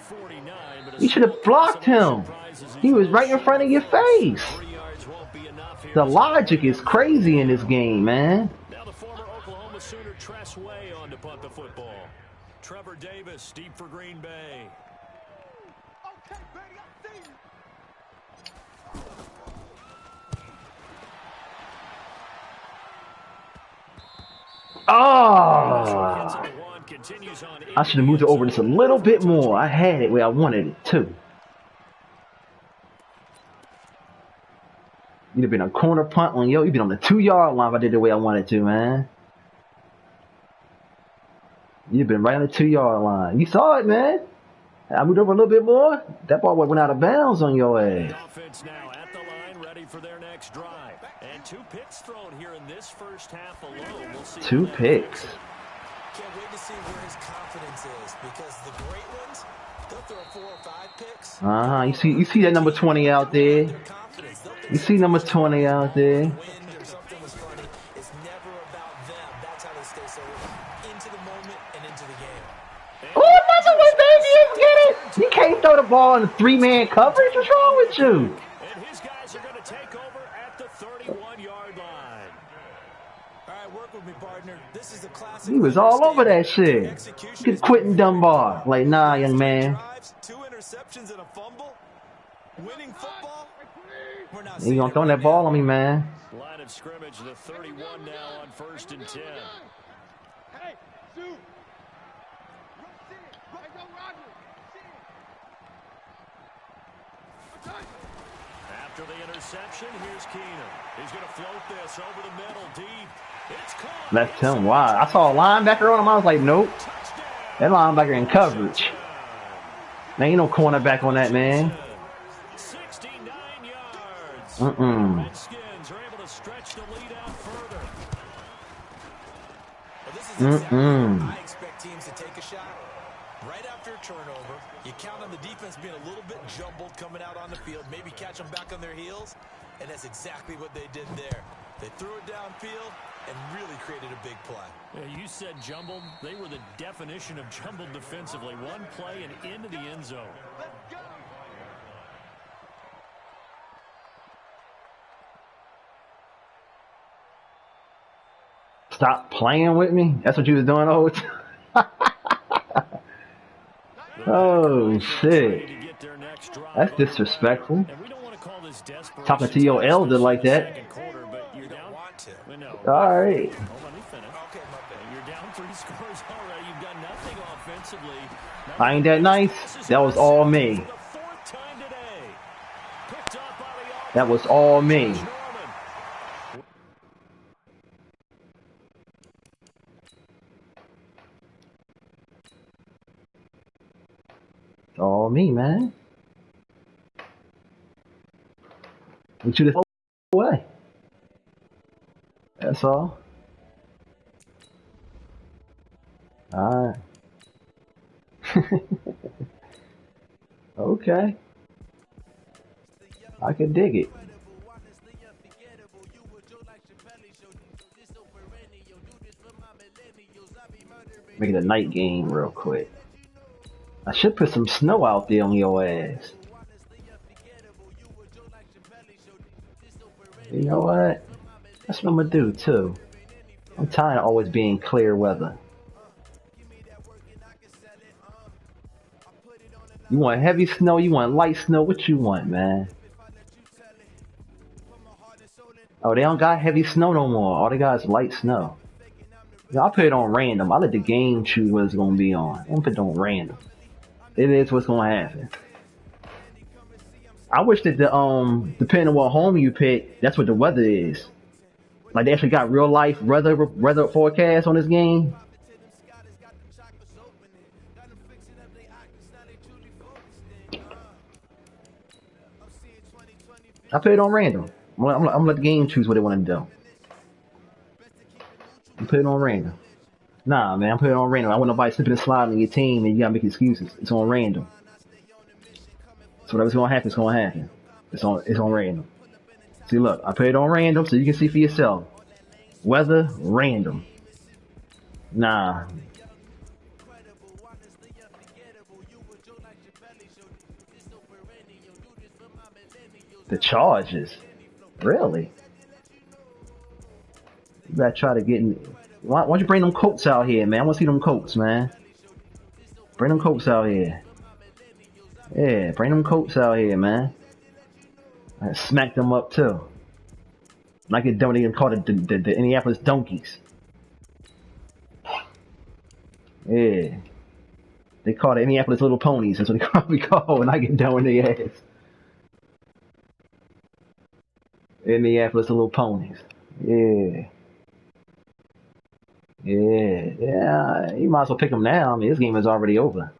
You should have blocked him. He was right in front of your face. The logic is crazy in this game, man. Now the former Oklahoma Sooner Tress Way on to punt the football. Trevor Davis, deep for Green Bay. Okay, baby, I see you. Oh, I should have moved it over just a little bit more. I had it where I wanted it too. You'd have been a corner punt on you'd been on the 2-yard line if I did the way I wanted to, man. You'd have been right on the 2-yard line. You saw it, man. I moved over a little bit more. That ball went out of bounds on your ass. Offense now at the line, ready for their next drive. And 2 picks thrown here in this first half alone. We'll see 2 picks. Can't wait to see where his confidence is because the great ones, they'll throw 4 or 5 picks. You see that number 20 out there. You see number 20 out there. Wind or something was funny. It's never about them. That's how they stay so into the moment and into the game. Oh, another one, baby! Get it! You can't throw the ball in a 3-man coverage. What's wrong with you? And his guys are going to take over at the 31-yard line. All right, work with me, partner. This is a classic. He was all over that shit. Get Quentin Dunbar. Like, nah, young man. 2 interceptions and a fumble. Winning football. We're not You gonna throw that ball on me, man. Line of scrimmage, the 31 now on 1st and 10. Hey, shoot. Right, go, Roger. After the interception, here's Keenum. He's going to float this over the middle, deep. It's caught. Left him wide. I saw a linebacker on him. I was like, nope. That linebacker in coverage. Man, ain't no cornerback on that, man. 69 yards. Redskins are able to stretch the lead out further. Well, this is exactly what I expect teams to take a shot. Right after a turnover, you count on the defense being a little bit jumbled coming out on the field, maybe catch them back on their heels, and that's exactly what they did there. They threw it downfield and really created a big play. Yeah, you said jumbled. They were the definition of jumbled defensively. One play and into the end zone. Stop playing with me? That's what you was doing the whole time? Oh, shit. That's disrespectful. Talking to your elder like that. All right. I ain't that nice. That was all me. That was all me. All me, man. We should have away. That's all. All right. Okay. I can dig it. Make it a night game real quick. I should put some snow out there on your ass. You know what? That's what I'm gonna do too. I'm tired of always being clear weather. You want heavy snow? You want light snow? What you want, man? Oh, they don't got heavy snow no more. All they got is light snow. Yeah, I'll put it on random. I'll let the game choose what it's gonna be on. I'm gonna put it on random. It is what's gonna happen. I wish that depending on what home you pick, that's what the weather is. Like they actually got real life weather forecast on this game. I put it on random. I'm gonna let the game choose what they want to do. I put it on random. Nah, man, I put it on random. I want nobody slipping and sliding in your team and you gotta make excuses. It's on random. So whatever's gonna happen, it's gonna happen. It's on random. See, look, I put it on random so you can see for yourself. Weather, random. Nah. The Chargers? Really? You gotta try to get in. Why don't you bring them Colts out here, man? I wanna see them Colts, man. Bring them Colts out here. Yeah, bring them Colts out here, man. I smack them up too. Like it don't even call it the Indianapolis Donkeys. Yeah. They call it Indianapolis Little Ponies. That's what they probably call when I get done with their ass. Indianapolis Little Ponies. Yeah. Yeah. You might as well pick them now. I mean, this game is already over.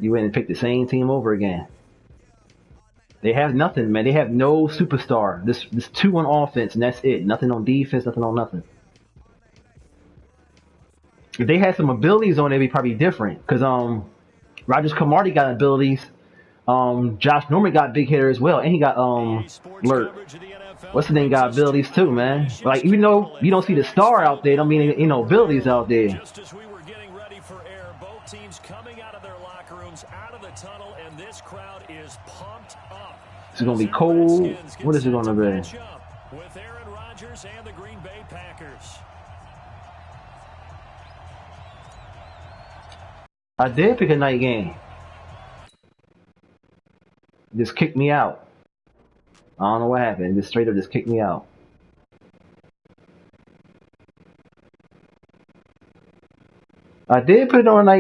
You went and picked the same team over again. They have nothing, man. They have no superstar. This 2 on offense, and that's it. Nothing on defense, nothing on nothing. If they had some abilities on it, it'd be probably different. Because Rogers Camardi got abilities. Josh Norman got big hitter as well, and he got Lurk. What's the name got abilities too, man? Like even though you don't see the star out there, don't mean abilities out there. Just as we were getting ready for air, both teams coming out of their locker rooms, out of the tunnel, and this crowd is pumped up. It's gonna be cold. What is it gonna be? With Aaron Rodgers and the Green Bay Packers. I did pick a night game. Just kicked me out. I don't know what happened. Just straight up just kicked me out. I did put it on a night